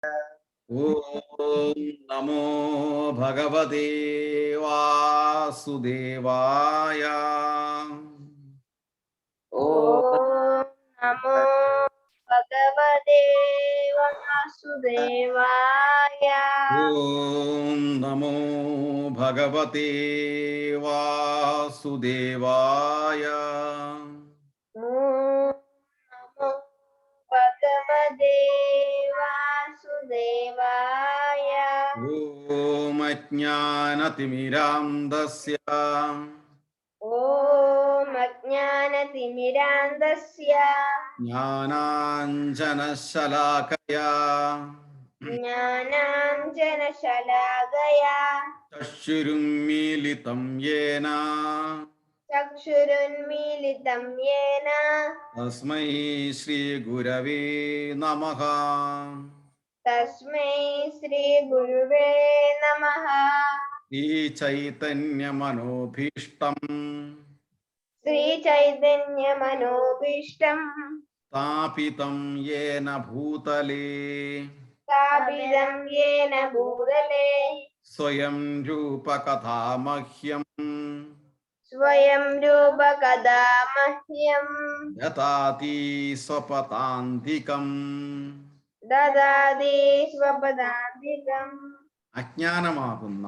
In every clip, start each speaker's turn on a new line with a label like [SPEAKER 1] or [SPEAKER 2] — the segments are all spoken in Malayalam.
[SPEAKER 1] ഓം നമോ ഭഗവതേ വാസുദേവായ.
[SPEAKER 2] ഓം നമോ ഭഗവതേ വാസുദേവായ.
[SPEAKER 1] ഓം നമോ ഭഗവതേ വാസുദേവായ.
[SPEAKER 2] ഓം നമോ ഭഗവതേ വാസുദേവായ.
[SPEAKER 1] ഓം അജ്ഞാനതിമിരാന്ധസ്യ
[SPEAKER 2] ഓം അജ്ഞാനതിമിരാന്ധസ്യ
[SPEAKER 1] ജ്ഞാനാഞ്ജനശലാകയാ
[SPEAKER 2] ജ്ഞാനാഞ്ജനശലാകയാ
[SPEAKER 1] ചക്ഷുരുന്മീലിതം യേന
[SPEAKER 2] ചക്ഷുരുന്മീലിതം യേന
[SPEAKER 1] തസ്മൈ ശ്രീ ഗുരവേ നമഃ.
[SPEAKER 2] തസ്മൈ ശ്രീ ഗുരുവേ നമഃ.
[SPEAKER 1] ശ്രീ ചൈതന്യമനോഭീഷ്ടം
[SPEAKER 2] ശ്രീ ചൈതന്യമനോഭീഷ്ടം
[SPEAKER 1] സ്ഥാപിതം യേന ഭൂതലേ
[SPEAKER 2] സ്ഥാപിതം യേന ഭൂതലേ
[SPEAKER 1] സ്വയം രൂപകഥാമഹ്യം
[SPEAKER 2] സ്വയം രൂപകഥാ മഹ്യം
[SPEAKER 1] ദദാതി സ്വപദാന്തികം.
[SPEAKER 2] ദദാതി സ്വപദാന്തികം.
[SPEAKER 1] അജ്ഞാനമാകുന്ന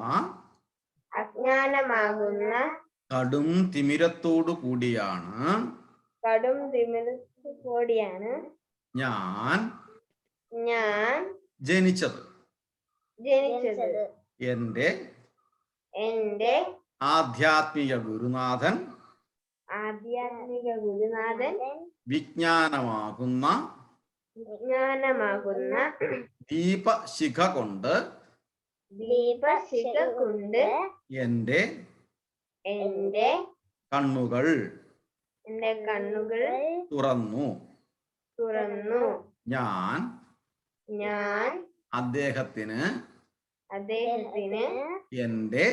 [SPEAKER 2] അജ്ഞാനമാകുന്ന
[SPEAKER 1] കടും തിമിരത്തോടു കൂടിയാണ്
[SPEAKER 2] കടും തിമിരത്തോടെയാണ്
[SPEAKER 1] ഞാൻ
[SPEAKER 2] ജനിച്ചത്.
[SPEAKER 1] എൻ്റെ
[SPEAKER 2] എന്റെ
[SPEAKER 1] ആധ്യാത്മിക ഗുരുനാഥൻ
[SPEAKER 2] ആധ്യാത്മിക ഗുരുനാഥൻ
[SPEAKER 1] വിജ്ഞാനമാകുന്ന ദീപശിഖ കൊണ്ട് എൻ്റെ കണ്ണുകൾ തുറന്നു. ഞാൻ അദ്ദേഹത്തിന് എൻ്റെ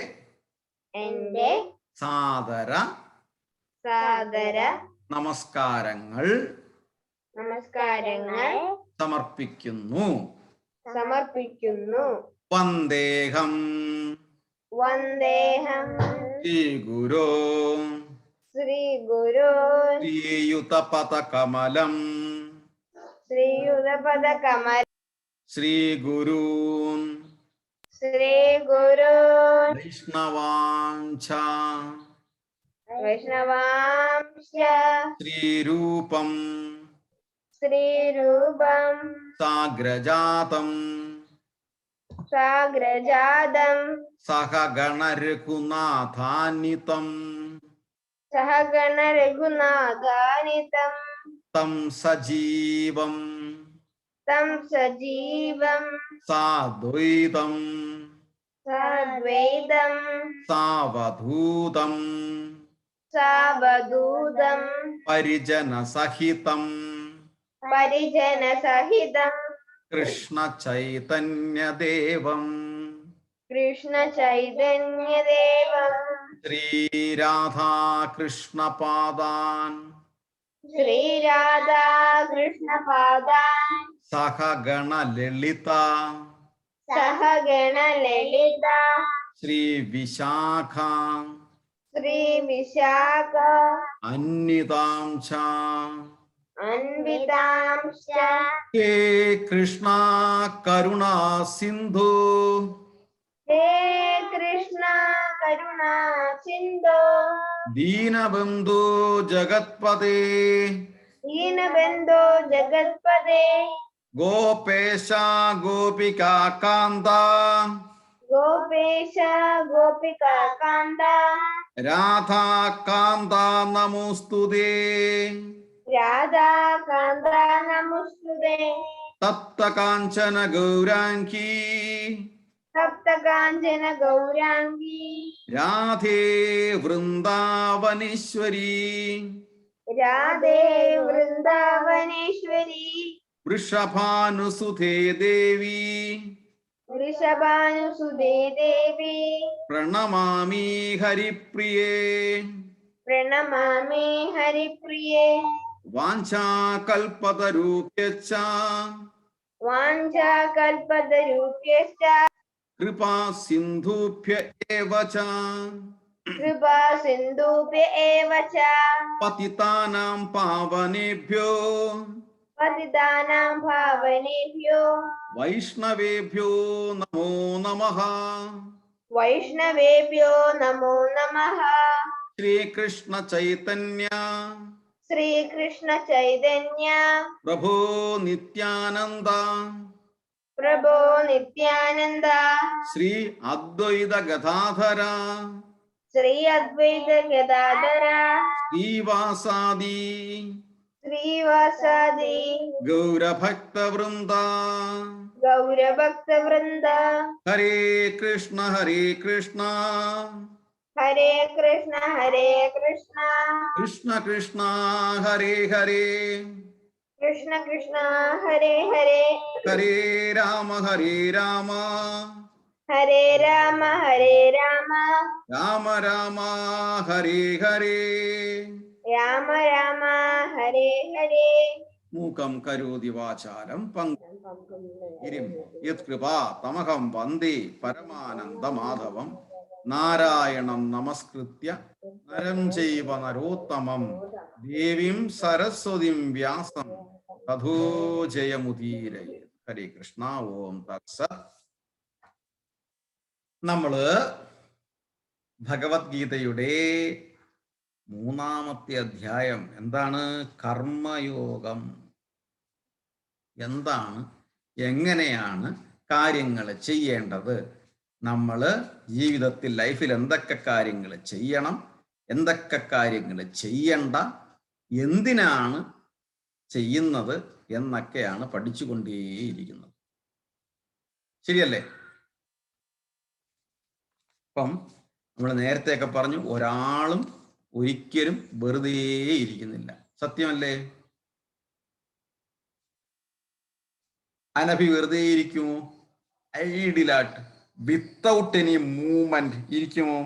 [SPEAKER 1] സാദര നമസ്കാരങ്ങൾ സമർപ്പിക്കുന്നു. വന്ദേഹം ശ്രീഗുരോ ശ്രീയുതപദകമലം ശ്രീഗുരൂൻ വൈഷ്ണവാംശ ശ്രീരൂപം സാഗ്രജാതം സഹഗണരഘുനാഥാന്വിതം തം സജീവം സാദ്വൈതം സാവധൂതം പരിജനസഹിതം കൃഷ്ണ ചൈതന്യദേവം ശ്രീരാധാകൃഷ്ണപാദാൻ സഹഗണലളിത ശ്രീവിശാഖ അന്വിതാംശ ഹേ കൃഷ്ണ കരുണാ സിന്ധു ദീനബന്ധു ജഗത്പദേ ഗോപേശ ഗോപികാകാന്ത രാധാകാന്ത നമോസ്തുതേ തപ്തകാഞ്ചന ഗൗരാംഗീ രാധേ വൃന്ദാവനേശ്വരി വൃഷഭാനുസുതേ ദേവി പ്രണമാമി ഹരിപ്രിയേ വാഞ്ചാകൽപതരൂപ്യശ്ച
[SPEAKER 2] വാഞ്ചാകൽപതരുഭ്യശ്ച
[SPEAKER 1] കൃപാ സിന്ധുഭ്യ ഏവ ച
[SPEAKER 2] കൃപാ സിന്ധുഭ്യ ഏവ ച
[SPEAKER 1] പതിതാനാം പാവനേഭ്യോ
[SPEAKER 2] പതിതാനാം ഭാവനേഭ്യോ
[SPEAKER 1] വൈഷ്ണവേഭ്യോ നമോ നമഃ.
[SPEAKER 2] വൈഷ്ണവേഭ്യോ നമോ നമഃ.
[SPEAKER 1] ശ്രീകൃഷ്ണ ചൈതന്യ
[SPEAKER 2] ശ്രീകൃഷ്ണ ചൈതന്യ
[SPEAKER 1] പ്രഭോ നിത്യാനന്ദ
[SPEAKER 2] പ്രഭോ നിത്യാനന്ദ
[SPEAKER 1] ശ്രീ അദ്വൈത ഗദാധര
[SPEAKER 2] ശ്രീ അദ്വൈത ഗദാധര
[SPEAKER 1] ശ്രീവാസാദി
[SPEAKER 2] ശ്രീവാസാദി
[SPEAKER 1] ഗൗരഭക്തവൃന്ദ.
[SPEAKER 2] ഗൗരഭക്തവൃന്ദ.
[SPEAKER 1] ഹരേ കൃഷ്ണ ഹരേ കൃഷ്ണ
[SPEAKER 2] ഹരേ കൃഷ്ണ ഹരേ കൃഷ്ണ
[SPEAKER 1] കൃഷ്ണ കൃഷ്ണ ഹരേ ഹരേ
[SPEAKER 2] കൃഷ്ണ കൃഷ്ണ ഹരേ ഹരേ
[SPEAKER 1] ഹരേ രാമ ഹരേ രാമ
[SPEAKER 2] ഹരേ രാമ ഹരേ രാമ
[SPEAKER 1] രാമ രാമ ഹരേ ഹരേ.
[SPEAKER 2] രാമ രാമ ഹരേ ഹരേ.
[SPEAKER 1] മൂകം കരോതി വാചാലം പങ്കും യത്കൃപാ തമഹം വന്ദേ പരമാനന്ദമാധവം. നാരായണം നമസ്കൃത്യ നരം ചൈവ നരോത്തമം ദേവീം സരസ്വതിം വ്യാസം തഥോ ജയമുദീരയേ. ഹരേ കൃഷ്ണ. ഓം തത്സത്. നമ്മള് ഭഗവത്ഗീതയുടെ 3-ാമത്തെ അധ്യായം എന്താണ്? കർമ്മയോഗം. എന്താണ്, എങ്ങനെയാണ് കാര്യങ്ങൾ ചെയ്യേണ്ടത്, നമ്മൾ ജീവിതത്തിൽ ലൈഫിൽ എന്തൊക്കെ കാര്യങ്ങൾ ചെയ്യണം, എന്തൊക്കെ കാര്യങ്ങൾ ചെയ്യണ്ട, എന്തിനാണ് ചെയ്യുന്നത് എന്നൊക്കെയാണ് പഠിച്ചുകൊണ്ടേയിരിക്കുന്നത്. ശരിയല്ലേ? അപ്പം നമ്മൾ നേരത്തെയൊക്കെ പറഞ്ഞു, ഒരാളും ഒരിക്കലും വെറുതെ ഇരിക്കുന്നില്ല. സത്യമല്ലേ? അനഭി വെറുതെ ഇരിക്കുമോ? ഐഡിലായിട്ട് വിത്തൗട്ട് എനി മൂവ്മെന്റ് ഇരിക്കുമോ?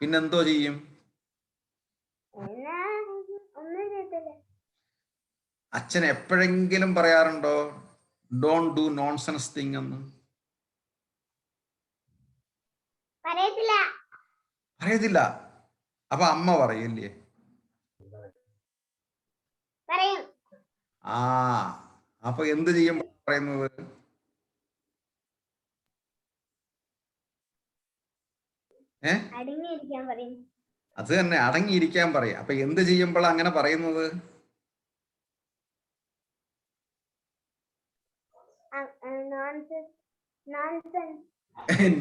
[SPEAKER 1] പിന്നെന്തോ ചെയ്യും? അച്ഛൻ എപ്പോഴെങ്കിലും പറയാറുണ്ടോ ഡോണ്ട് ഡു നോൺസെൻസ് തിങ് എന്ന്? പറയത്തില്ല. അപ്പൊ അമ്മ പറയില്ലേ? ആ, അപ്പൊ എന്ത് ചെയ്യും പറയുന്നത്? അത് തന്നെ, അടങ്ങിയിരിക്കാൻ പറയും. അപ്പൊ എന്ത് ചെയ്യുമ്പോൾ അങ്ങനെ പറയുന്നത്?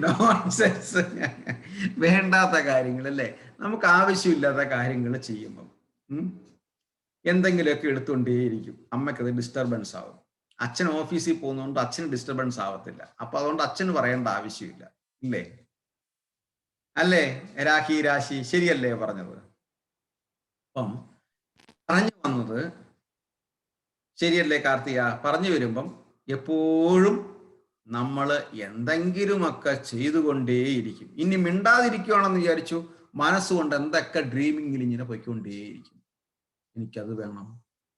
[SPEAKER 1] നോൺസെൻസ്. വേണ്ടാത്ത കാര്യങ്ങൾ അല്ലേ? നമുക്ക് ആവശ്യമില്ലാത്ത കാര്യങ്ങൾ ചെയ്യുമ്പം എന്തെങ്കിലുമൊക്കെ എടുത്തുകൊണ്ടേയിരിക്കും. അമ്മയ്ക്കത് ഡിസ്റ്റർബൻസ് ആവും. അച്ഛൻ ഓഫീസിൽ പോകുന്നതുകൊണ്ട് അച്ഛന് ഡിസ്റ്റർബൻസ് ആവത്തില്ല. അപ്പൊ അതുകൊണ്ട് അച്ഛന് പറയേണ്ട ആവശ്യമില്ല. ഇല്ലേ? അല്ലേ രാശി? ശരിയല്ലേ പറഞ്ഞത്? അപ്പം പറഞ്ഞു വന്നത് ശരിയല്ലേ കാർത്തിക? പറഞ്ഞു വരുമ്പം എപ്പോഴും നമ്മൾ എന്തെങ്കിലുമൊക്കെ ചെയ്തുകൊണ്ടേയിരിക്കും. ഇനി മിണ്ടാതിരിക്കുകയാണെന്ന് വിചാരിച്ചു, മനസ്സുകൊണ്ട് എന്തൊക്കെ ഡ്രീമിങ്ങിൽ ഇങ്ങനെ പോയിക്കൊണ്ടേയിരിക്കും. എനിക്കത് വേണം,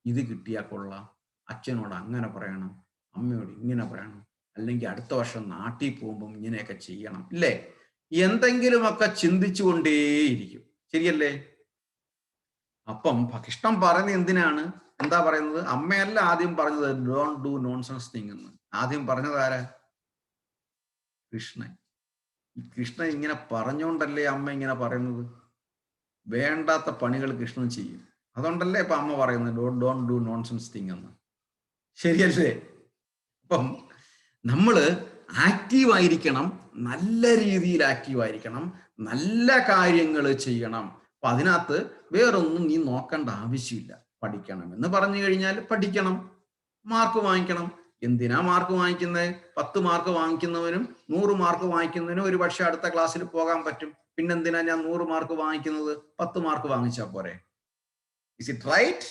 [SPEAKER 1] ഇത് കിട്ടിയാൽ കൊള്ളാം, അച്ഛനോട് അങ്ങനെ പറയണം, അമ്മയോട് ഇങ്ങനെ പറയണം, അല്ലെങ്കിൽ അടുത്ത വർഷം നാട്ടിൽ പോകുമ്പം ഇങ്ങനെയൊക്കെ ചെയ്യണം. ഇല്ലേ? എന്തെങ്കിലുമൊക്കെ ചിന്തിച്ചു കൊണ്ടേയിരിക്കും. ശരിയല്ലേ? അപ്പം കൃഷ്ണൻ പറയുന്നത് എന്തിനാണ്? എന്താ പറയുന്നത്? അമ്മയല്ല ആദ്യം പറഞ്ഞത് ഡോണ്ട് ഡു നോൺസെൻസ് തിങ് എന്ന്. ആദ്യം പറഞ്ഞത് ആരാ? കൃഷ്ണൻ. കൃഷ്ണൻ ഇങ്ങനെ പറഞ്ഞോണ്ടല്ലേ അമ്മ ഇങ്ങനെ പറയുന്നത്? വേണ്ടാത്ത പണികൾ കൃഷ്ണൻ ചെയ്യും. അതുകൊണ്ടല്ലേ ഇപ്പൊ അമ്മ പറയുന്നത് ഡോണ്ട് ഡു നോൺസെൻസ് തിങ് എന്ന്. ശരിയല്ലേ? അപ്പം നമ്മള് ആക്റ്റീവായിരിക്കണം, നല്ല രീതിയിൽ ആക്റ്റീവായിരിക്കണം, നല്ല കാര്യങ്ങൾ ചെയ്യണം. അപ്പൊ അതിനകത്ത് വേറൊന്നും നീ നോക്കേണ്ട ആവശ്യമില്ല. പഠിക്കണം എന്ന് പറഞ്ഞു കഴിഞ്ഞാൽ പഠിക്കണം, മാർക്ക് വാങ്ങിക്കണം. എന്തിനാ മാർക്ക് വാങ്ങിക്കുന്നത്? 10 മാർക്ക് വാങ്ങിക്കുന്നവനും 100 മാർക്ക് വാങ്ങിക്കുന്നതിനും ഒരു പക്ഷെ അടുത്ത ക്ലാസ്സിൽ പോകാൻ പറ്റും. പിന്നെന്തിനാ ഞാൻ 100 മാർക്ക് വാങ്ങിക്കുന്നത്? 10 മാർക്ക് വാങ്ങിച്ചാൽ പോരെ? Is it right?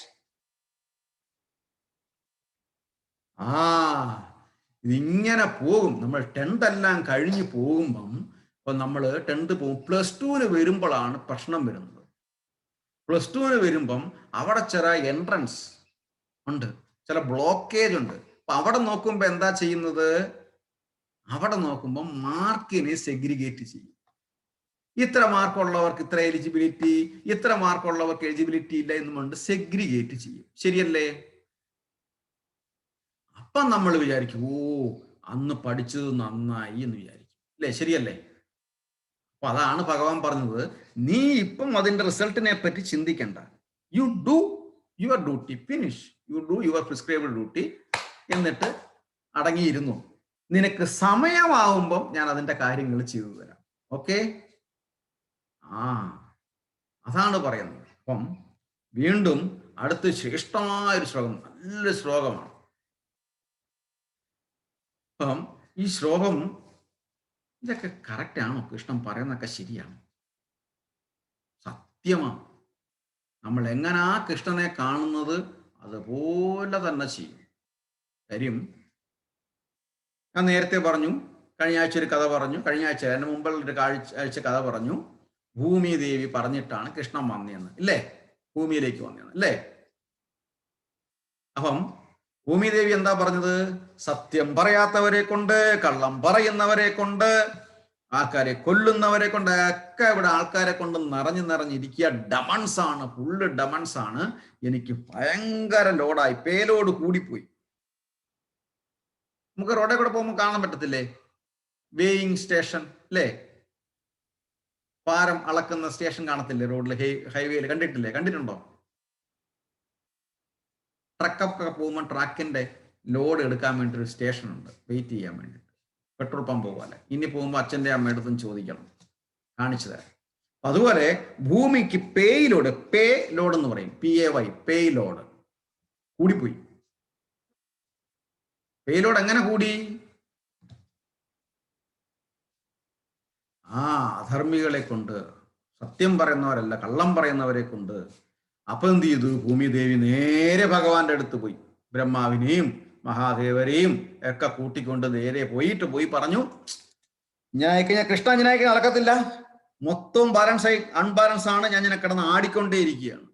[SPEAKER 1] ഇതിങ്ങനെ പോകും. നമ്മൾ 10th എല്ലാം കഴിഞ്ഞ് പോകുമ്പം, ഇപ്പൊ നമ്മൾ 10th പോകും, +2 വരുമ്പോഴാണ് പ്രശ്നം വരുന്നത്. +2 വരുമ്പം അവിടെ ചില എൻട്രൻസ് ഉണ്ട്, ചില ബ്ലോക്കേജ് ഉണ്ട്. അപ്പൊ അവിടെ നോക്കുമ്പോ എന്താ ചെയ്യുന്നത്? അവിടെ നോക്കുമ്പോൾ മാർക്കിനെ സെഗ്രിഗേറ്റ് ചെയ്യും. ഇത്ര മാർക്കുള്ളവർക്ക് ഇത്ര എലിജിബിലിറ്റി, ഇത്ര മാർക്കുള്ളവർക്ക് എലിജിബിലിറ്റി ഇല്ല എന്നുകൊണ്ട് സെഗ്രിഗേറ്റ് ചെയ്യും. ശരിയല്ലേ? അപ്പം നമ്മൾ വിചാരിക്കും, ഓ അന്ന് പഠിച്ചത് നന്നായി എന്ന് വിചാരിക്കും, അല്ലേ? ശരിയല്ലേ? അപ്പൊ അതാണ് ഭഗവാൻ പറഞ്ഞത്, നീ ഇപ്പം അതിന്റെ റിസൾട്ടിനെ പറ്റി ചിന്തിക്കണ്ട. You do your duty, finish, you do your prescribable duty, എന്നിട്ട് അടങ്ങിയിരുന്നു. നിനക്ക് സമയമാവുമ്പം ഞാൻ അതിന്റെ കാര്യങ്ങൾ ചെയ്തു തരാം. ഓക്കെ? അതാണ് പറയുന്നത്. അപ്പം വീണ്ടും അടുത്ത ശ്രേഷ്ഠമായൊരു ശ്ലോകം, നല്ലൊരു ശ്ലോകമാണ്. അപ്പം ഈ ശ്ലോകം, ഇതൊക്കെ കറക്റ്റ് ആണോ? കൃഷ്ണൻ പറയുന്നതൊക്കെ ശരിയാണ്, സത്യമാണ്. നമ്മൾ എങ്ങനാ കൃഷ്ണനെ കാണുന്നത് അതുപോലെ തന്നെ ചെയ്യും. കാര്യം ഞാൻ നേരത്തെ പറഞ്ഞു, കഴിഞ്ഞ ആഴ്ച ഒരു കഥ പറഞ്ഞു, കഴിഞ്ഞ ആഴ്ച അതിന് മുമ്പുള്ള ഒരു ആഴ്ച കഥ പറഞ്ഞു. ഭൂമി ദേവി പറഞ്ഞിട്ടാണ് കൃഷ്ണൻ വന്നതെന്ന്, ഇല്ലേ? ഭൂമിയിലേക്ക് വന്നതെന്ന്, അല്ലേ? അപ്പം ഭൂമി ദേവി എന്താ പറഞ്ഞത്? സത്യം പറയാത്തവരെ കൊണ്ട്, കള്ളം പറയുന്നവരെ കൊണ്ട്, ആൾക്കാരെ കൊല്ലുന്നവരെ കൊണ്ട് ഒക്കെ ഇവിടെ ആൾക്കാരെ കൊണ്ട് നിറഞ്ഞിരിക്കുക. ഡമൺസ് ആണ്, ഫുള്ള് ഡമൺസ് ആണ്. എനിക്ക് ഭയങ്കര ലോഡായി, പേലോഡ് കൂടിപ്പോയി. നമുക്ക് റോഡിൽ കൂടെ പോകുമ്പോൾ കാണാൻ പറ്റത്തില്ലേ? വേയിങ് സ്റ്റേഷൻ, അല്ലേ? ഭാരം അളക്കുന്ന സ്റ്റേഷൻ കാണത്തില്ലേ റോഡിൽ, ഹൈവേയിൽ? കണ്ടിട്ടുണ്ടോ? ട്രക്കൊക്കെ പോകുമ്പോൾ ട്രക്കിന്റെ ലോഡ് എടുക്കാൻ വേണ്ടി ഒരു സ്റ്റേഷൻ ഉണ്ട്, വെയിറ്റ് ചെയ്യാൻ വേണ്ടിയിട്ട്. പെട്രോൾ പമ്പ് പോലെ. ഇനി പോകുമ്പോൾ അച്ഛൻ്റെ അമ്മയുടെ അടുത്തും ചോദിക്കണം, കാണിച്ചു തരാം. അതുപോലെ ഭൂമിക്ക് പേ ലോഡ് എന്ന് പറയും, PAY, പേ ലോഡ് കൂടിപ്പോയി. പേ ലോഡ് എങ്ങനെ കൂടി? അധർമ്മികളെ കൊണ്ട്, സത്യം പറയുന്നവരല്ല കള്ളം പറയുന്നവരെ കൊണ്ട്. അപ്പൊ എന്ത് ചെയ്തു? ഭൂമി ദേവി നേരെ ഭഗവാന്റെ അടുത്ത് പോയി, ബ്രഹ്മാവിനെയും മഹാദേവരെയും ഒക്കെ കൂട്ടിക്കൊണ്ട് നേരെ പോയി പറഞ്ഞു, ഞാൻ കൃഷ്ണ, ഞാൻ നടക്കത്തില്ല, മൊത്തം അൺബാലൻസ് ആണ്, ഞാൻ കിടന്ന് ആടിക്കൊണ്ടേയിരിക്കുകയാണ്,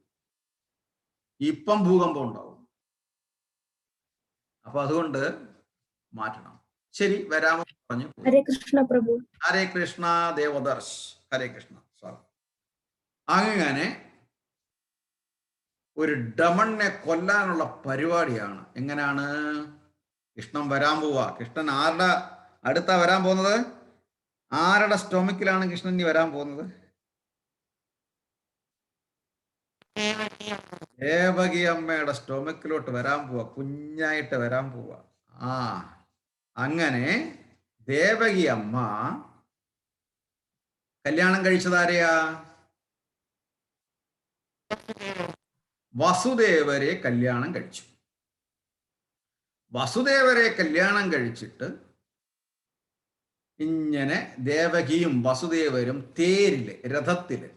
[SPEAKER 1] ഇപ്പം ഭൂകമ്പം ഉണ്ടാവും, അപ്പൊ അതുകൊണ്ട് മാറ്റണം. ശരി, വരാമോ പറഞ്ഞു.
[SPEAKER 2] ഹരേ കൃഷ്ണ പ്രഭു.
[SPEAKER 1] ഹരേ കൃഷ്ണ ദേവദർശ്, ഹരേ കൃഷ്ണ. സ്വാഗതം. അങ്ങനെ ഒരു ഡമണിനെ കൊല്ലാനുള്ള പരിപാടിയാണ്. എങ്ങനെയാണ്? കൃഷ്ണൻ വരാൻ പോവാ. കൃഷ്ണൻ ആരുടെ അടുത്താ വരാൻ പോകുന്നത്? ആരുടെ സ്റ്റൊമക്കിലാണ് കൃഷ്ണൻ ഇനി വരാൻ പോകുന്നത്? ദേവകി അമ്മയുടെ സ്റ്റൊമക്കിലോട്ട് വരാൻ പോവാ, കുഞ്ഞായിട്ട് വരാൻ പോവാ. അങ്ങനെ ദേവകി അമ്മ കല്യാണം കഴിച്ചതാരെയാ? വസുദേവരെ കല്യാണം കഴിച്ചു. വസുദേവരെ കല്യാണം കഴിച്ചിട്ട് ഇങ്ങനെ ദേവകിയും വസുദേവരും തേരില്, രഥത്തില്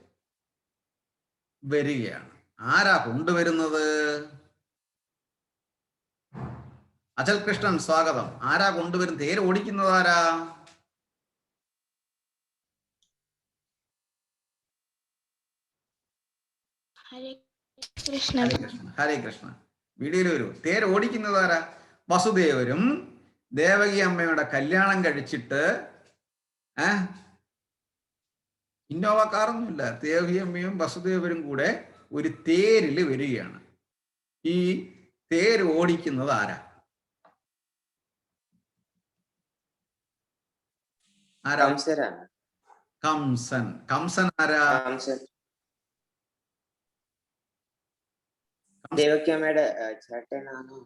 [SPEAKER 1] വരികയാണ്. ആരാ കൊണ്ടുവരുന്നത്? അചൽ കൃഷ്ണൻ സ്വാഗതം. ആരാ കൊണ്ടുവരും? തേര് ഓടിക്കുന്നത് ആരാ? ഹരേ കൃഷ്ണ. വീഡിയോയിൽ വരൂ. തേര് ഓടിക്കുന്നത് ആരാ? വസുദേവരും ദേവകി അമ്മയുടെ കല്യാണം കഴിച്ചിട്ട് ഇന്നോവ കാറൊന്നുമില്ല, ദേവകി അമ്മയും വസുദേവരും കൂടെ ഒരു തേരിൽ വരികയാണ്. ഈ തേര് ഓടിക്കുന്നത് ആരാ? കംസൻ. കംസൻ ആരാ?
[SPEAKER 3] ദേവകി അമ്മയുടെ ചേട്ടനാണോ?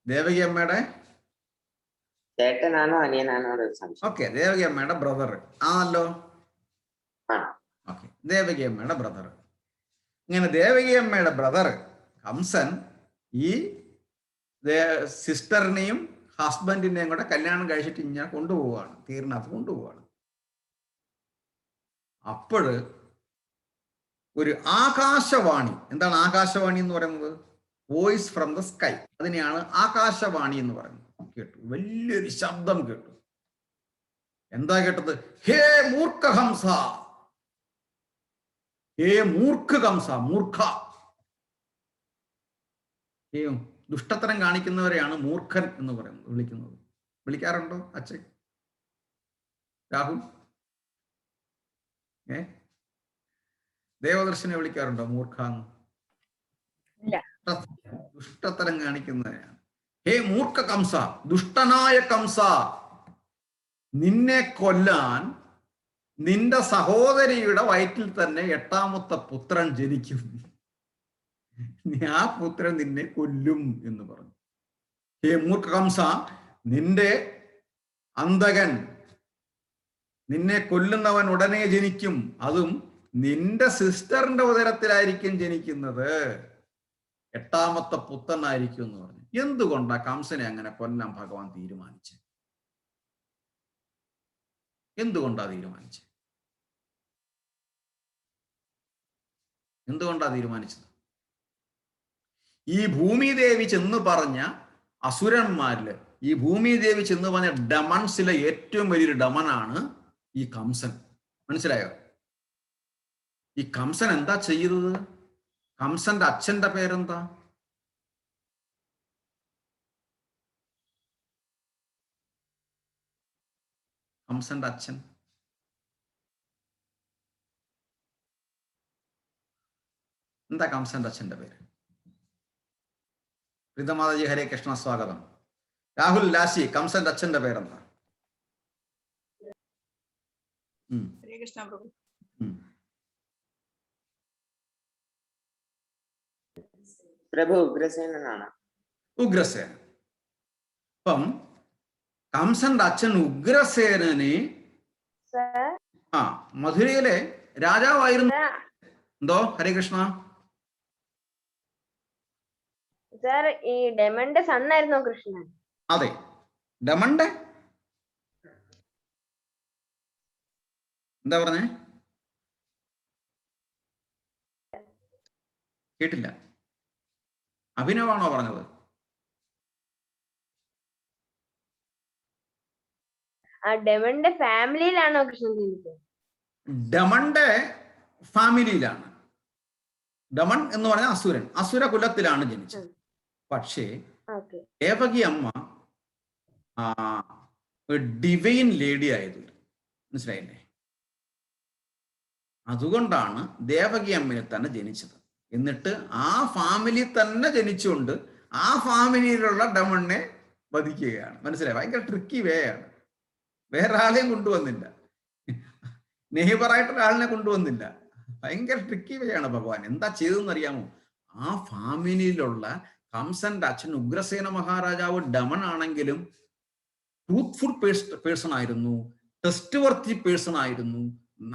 [SPEAKER 1] ദേവകി അമ്മയുടെ
[SPEAKER 3] ചേട്ടനാണോ അനിയനാണോ?
[SPEAKER 1] ഓക്കെ, ദേവകി അമ്മയുടെ ബ്രദർ ആണല്ലോ. ഓക്കെ, ദേവകി അമ്മയുടെ ബ്രദർ. ഇങ്ങനെ ദേവകി അമ്മയുടെ ബ്രദർ കംസൻ ഈ സിസ്റ്ററിനെയും ഹസ്ബൻഡിനെയും കൂടെ കല്യാണം കഴിച്ചിട്ട് ഇങ്ങനെ കൊണ്ടുപോവാണ്, തീർനകത്ത് കൊണ്ടുപോവാണ്. അപ്പോഴ് ഒരു ആകാശവാണി. എന്താണ് ആകാശവാണി എന്ന് പറയുന്നത്? Voice from the sky. അതിനെയാണ് ആകാശവാണി എന്ന് പറയുന്നത്. കേട്ടു, വലിയൊരു ശബ്ദം കേട്ടു. എന്താ കേട്ടത്? ഹേ മൂർഖഹംസ, ഹേ മൂർഖ കംസ, മൂർഖ. ഹേ ദുഷ്ടത്തരം കാണിക്കുന്നവരെയാണ് മൂർഖൻ എന്ന് പറയുന്നത്, വിളിക്കുന്നത്. വിളിക്കാറുണ്ടോ അച്ഛൻ? രാഹുൽ ദേവദർശനെ വിളിക്കാറുണ്ടോ മൂർഖ? ദുഷ്ടത്തരം കാണിക്കുന്നവരെയാണ്. ഹേ മൂർഖ കംസ, ദുഷ്ടനായ കംസ, നിന്നെ കൊല്ലാൻ നിന്റെ സഹോദരിയുടെ വയറ്റിൽ തന്നെ 8ാമത്തെ പുത്രൻ ജനിക്കും. ആ പുത്രൻ നിന്നെ കൊല്ലും എന്ന് പറഞ്ഞു. ഹേ മൂർഖ കംസ, നിന്റെ അന്തകൻ, നിന്നെ കൊല്ലുന്നവൻ ഉടനെ ജനിക്കും. അതും നിന്റെ സിസ്റ്ററിന്റെ ഉദരത്തിലായിരിക്കും ജനിക്കുന്നത്. 8ാമത്തെ പുത്രനായിരിക്കും എന്ന് പറഞ്ഞു. എന്തുകൊണ്ടാ കംസനെ അങ്ങനെ കൊല്ലാൻ ഭഗവാൻ തീരുമാനിച്ചത്? എന്തുകൊണ്ടാ തീരുമാനിച്ചത്? ഈ ഭൂമിദേവി ചെന്ന് പറഞ്ഞ അസുരന്മാരില്, ഈ ഭൂമിദേവി ചെന്ന് പറഞ്ഞ ഡമൺസിലെ ഏറ്റവും വലിയൊരു ഡമനാണ് ഈ കംസൻ. മനസ്സിലായോ? ഈ കംസൻ എന്താ ചെയ്തത്? കംസന്റെ അച്ഛന്റെ പേരെന്താ? കംസന്റെ അച്ഛൻ എന്താ? കംസന്റെ അച്ഛന്റെ പേര്? പ്രീതമാതാജി ഹരേ കൃഷ്ണ, സ്വാഗതം. രാഹുൽ, ലാശി, കംസന്റെ അച്ഛന്റെ പേരെന്താ?
[SPEAKER 3] പ്രഭു ഉഗ്രസേനാണ്.
[SPEAKER 1] ഉഗ്രസേനൻ. അപ്പം കംസന്റെ അച്ഛൻ ഉഗ്രസേനനെ മധുരയിലെ രാജാവായിരുന്നു. എന്തോ? ഹരേ കൃഷ്ണ.
[SPEAKER 2] സർ, ഈ ഡെമന്റെ സണ്ണായിരുന്നോ കൃഷ്ണൻ?
[SPEAKER 1] അതെ, ഡമന്റെ എന്താ പറഞ്ഞേ? കേട്ടില്ല. അഭിനവാണോ പറഞ്ഞത്?
[SPEAKER 2] ഡെമന്റെ ഫാമിലിയിലാണോ കൃഷ്ണൻ ജനിച്ചത്?
[SPEAKER 1] ഡമന്റെ ഫാമിലിയിലാണ്. ഡമൺ എന്ന് പറഞ്ഞ അസുരൻ, അസുര കുലത്തിലാണ് ജനിച്ചത്. പക്ഷേ ദേവകി അമ്മ ഡിവൈൻ ലേഡി ആയത്, മനസ്സിലായില്ലേ? അതുകൊണ്ടാണ് ദേവകി അമ്മയിൽ തന്നെ ജനിച്ചത്. എന്നിട്ട് ആ ഫാമിലി തന്നെ ജനിച്ചുകൊണ്ട് ആ ഫാമിലിയിലുള്ള ഡമണിനെ വധിക്കുകയാണ്. മനസ്സിലായി? ഭയങ്കര ട്രിക്കി വേ ആണ്. വേറെ ആളെയും കൊണ്ടുവന്നില്ല, നെഹിബറായിട്ട് ഒരാളിനെ കൊണ്ടുവന്നില്ല. ഭയങ്കര ട്രിക്കി വേ ആണ് ഭഗവാൻ. എന്താ ചെയ്തതെന്ന് അറിയാമോ? ആ ഫാമിലിയിലുള്ള കംസന്റെ അച്ഛൻ ഉഗ്രസേന മഹാരാജാവ് ഡമൺ ആണെങ്കിലും ട്രൂത്ത്ഫുൾ പേഴ്സൺ ആയിരുന്നു, ടെസ്റ്റ് വർത്തി പേഴ്സൺ ആയിരുന്നു,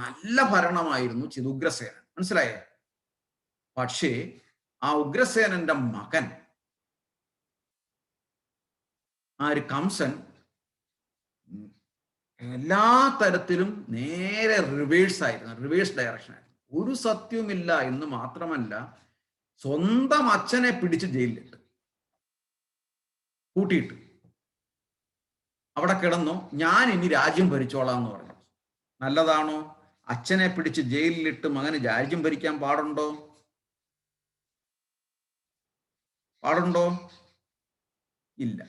[SPEAKER 1] നല്ല ഭരണമായിരുന്നു ചെയ്ത് ഉഗ്രസേനൻ. മനസ്സിലായേ? പക്ഷേ ആ ഉഗ്രസേനന്റെ മകൻ ആര്? കംസൻ എല്ലാ തരത്തിലും നേരെ റിവേഴ്സ് ആയിരുന്നു, റിവേഴ്സ് ഡയറക്ഷൻ ആയിരുന്നു. ഒരു സത്യവുമില്ല എന്ന് മാത്രമല്ല, സ്വന്തം അച്ഛനെ പിടിച്ച് ജയിലിലിട്ട് കൂട്ടിയിട്ട് അവിടെ കിടന്നു, ഞാൻ ഇനി രാജ്യം ഭരിച്ചോളാം എന്ന് പറഞ്ഞു. നല്ലതാണോ? അച്ഛനെ പിടിച്ച് ജയിലിലിട്ട് മകന് രാജ്യം ഭരിക്കാൻ പാടുണ്ടോ? ഇല്ല.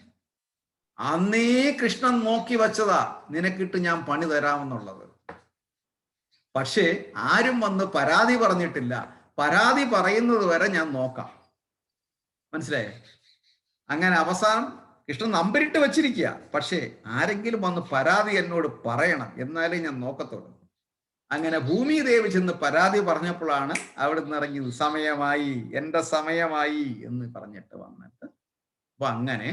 [SPEAKER 1] അന്നേ കൃഷ്ണൻ നോക്കി വച്ചതാ, നിനക്കിട്ട് ഞാൻ പണി തരാമെന്നുള്ളത്. പക്ഷേ ആരും വന്ന് പരാതി പറഞ്ഞിട്ടില്ല. പരാതി പറയുന്നത് വരെ ഞാൻ നോക്കാം. മനസ്സിലായേ? അങ്ങനെ അവസാനം കൃഷ്ണൻ നമ്പരിട്ട് വെച്ചിരിക്കുക. പക്ഷേ ആരെങ്കിലും വന്ന് പരാതി എന്നോട് പറയണം, എന്നാലേ ഞാൻ നോക്കത്തുള്ളൂ. അങ്ങനെ ഭൂമിദേവി ചെന്ന് പരാതി പറഞ്ഞപ്പോഴാണ് അവിടെ നിന്ന് ഇറങ്ങിയത്. സമയമായി, എൻ്റെ സമയമായി എന്ന് പറഞ്ഞിട്ട് വന്നിട്ട്. അപ്പൊ അങ്ങനെ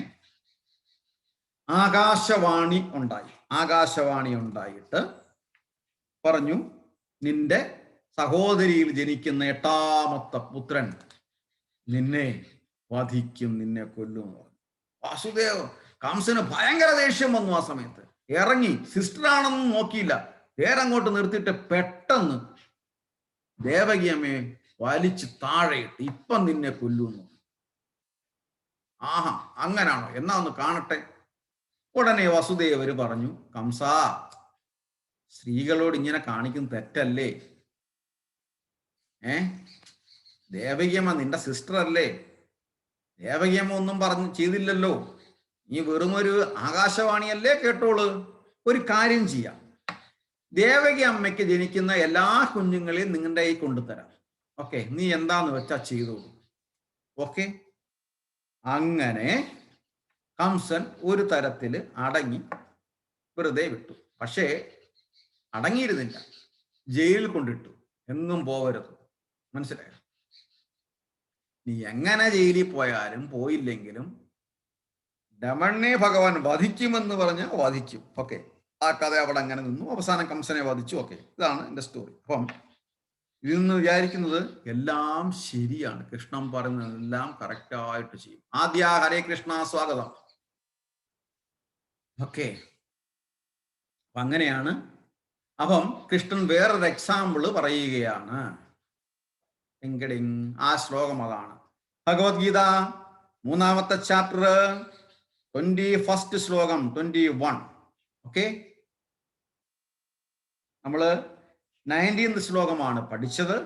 [SPEAKER 1] ആകാശവാണി ഉണ്ടായിട്ട് പറഞ്ഞു, നിന്റെ സഹോദരിയിൽ ജനിക്കുന്ന 8ാമത്തെ പുത്രൻ നിന്നെ വധിക്കും, നിന്നെ കൊല്ലും. വാസുദേവ് കംസന് ഭയങ്കര ദേഷ്യം വന്നു. ആ സമയത്ത് ഇറങ്ങി, സിസ്റ്ററാണെന്നും നോക്കിയില്ല, പേരങ്ങോട്ട് നിർത്തിയിട്ട് പെട്ടെന്ന് ദേവകിയമ്മയെ വലിച്ച് താഴെയിട്ട് ഇപ്പം നിന്നെ കൊല്ലുന്നു. ആഹാ, അങ്ങനാണോ? എന്നാ ഒന്ന് കാണട്ടെ. ഉടനെ വസുദേവര് പറഞ്ഞു, കംസ, സ്ത്രീകളോട് ഇങ്ങനെ കാണിക്കുന്ന തെറ്റല്ലേ? ദേവകിയമ്മ നിന്റെ സിസ്റ്റർ അല്ലേ? ദേവകിയമ്മ ഒന്നും പറഞ്ഞു ചെയ്തില്ലല്ലോ. നീ വെറുമൊരു ആകാശവാണിയല്ലേ കേട്ടോള്. ഒരു കാര്യം ചെയ്യാം, ദേവകി അമ്മയ്ക്ക് ജനിക്കുന്ന എല്ലാ കുഞ്ഞുങ്ങളെയും നിങ്ങളുടെ കൈ കൊണ്ടുതരാം. ഓക്കെ, നീ എന്താന്ന് വെച്ചാ ചെയ്തോളൂ. ഓക്കെ, അങ്ങനെ കംസൻ ഒരു തരത്തില് അടങ്ങി വെറുതെ വിട്ടു. പക്ഷേ അടങ്ങിയിരുന്നില്ല, ജയിലിൽ കൊണ്ടിട്ടു. എങ്ങും പോകരുത്, മനസ്സിലായോ? നീ എങ്ങനെ ജയിലിൽ പോയാലും പോയില്ലെങ്കിലും ഡമണ്ണെ ഭഗവാൻ വധിക്കുമെന്ന് പറഞ്ഞ് വധിക്കും. ഓക്കെ, ആ കഥ അവിടെ അങ്ങനെ നിന്നു. അവസാനം കംസനെ വധിച്ചു. ഓക്കെ, ഇതാണ് എൻ്റെ സ്റ്റോറി. അപ്പം ഇതിൽ നിന്ന് വിചാരിക്കുന്നത് എല്ലാം ശരിയാണ്, കൃഷ്ണൻ പറയുന്നതെല്ലാം കറക്റ്റായിട്ട് ചെയ്യും. ആദ്യ ഹരേ കൃഷ്ണ, സ്വാഗതം. ഓക്കെ, അങ്ങനെയാണ്. അപ്പം കൃഷ്ണൻ വേറൊരു എക്സാമ്പിൾ പറയുകയാണ്. ആ ശ്ലോകം അതാണ്. ഭഗവത്ഗീത 3-ാമത്തെ ചാപ്റ്റർ 21st ശ്ലോകം 21. ഓക്കെ, നമ്മള് 19th ശ്ലോകമാണ് പഠിച്ചത്.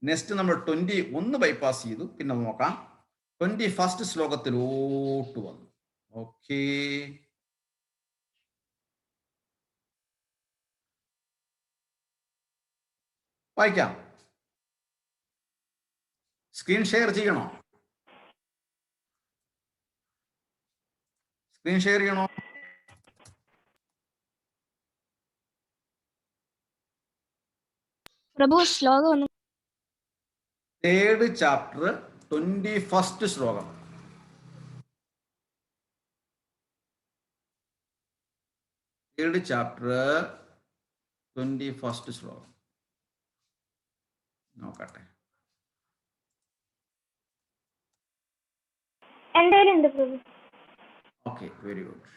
[SPEAKER 1] നെക്സ്റ്റ് നമ്മൾ 21 ബൈപ്പാസ് ചെയ്തു. പിന്നെ നോക്കാം, 21st ശ്ലോകത്തിലോട്ട് വന്നു. ഓക്കെ, വായിക്കാം. സ്ക്രീൻ ഷെയർ ചെയ്യണോ? സ്ക്രീൻ ഷെയർ ചെയ്യണോ?
[SPEAKER 4] പ്രഭു ശ്ലോകം
[SPEAKER 1] 3rd ചാപ്റ്റർ 21st ശ്ലോകം. ചാപ്റ്റർ 21st ശ്ലോകം നോക്കട്ടെ.
[SPEAKER 4] എൻ്റെ പ്രഭു.
[SPEAKER 1] Okay, very good.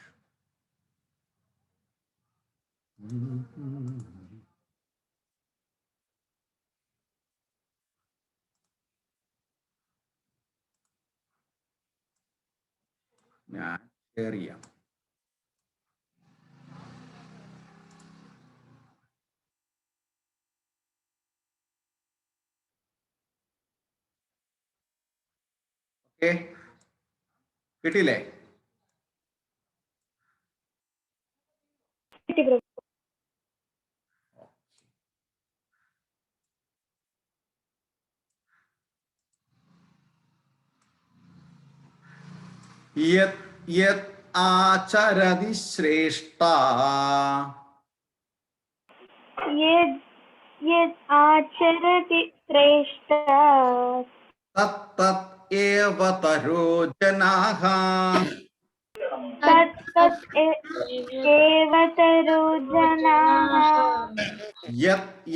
[SPEAKER 1] ഞാൻ ഷെയർ ചെയ്യാം. ഓക്കെ, കിട്ടിയില്ലേ? യത് ആചരതി ശ്രേഷ്ഠ
[SPEAKER 4] ആചരതി ശ്രേഷ്ഠ
[SPEAKER 1] തത് ഏവ തരോ ജനാഃ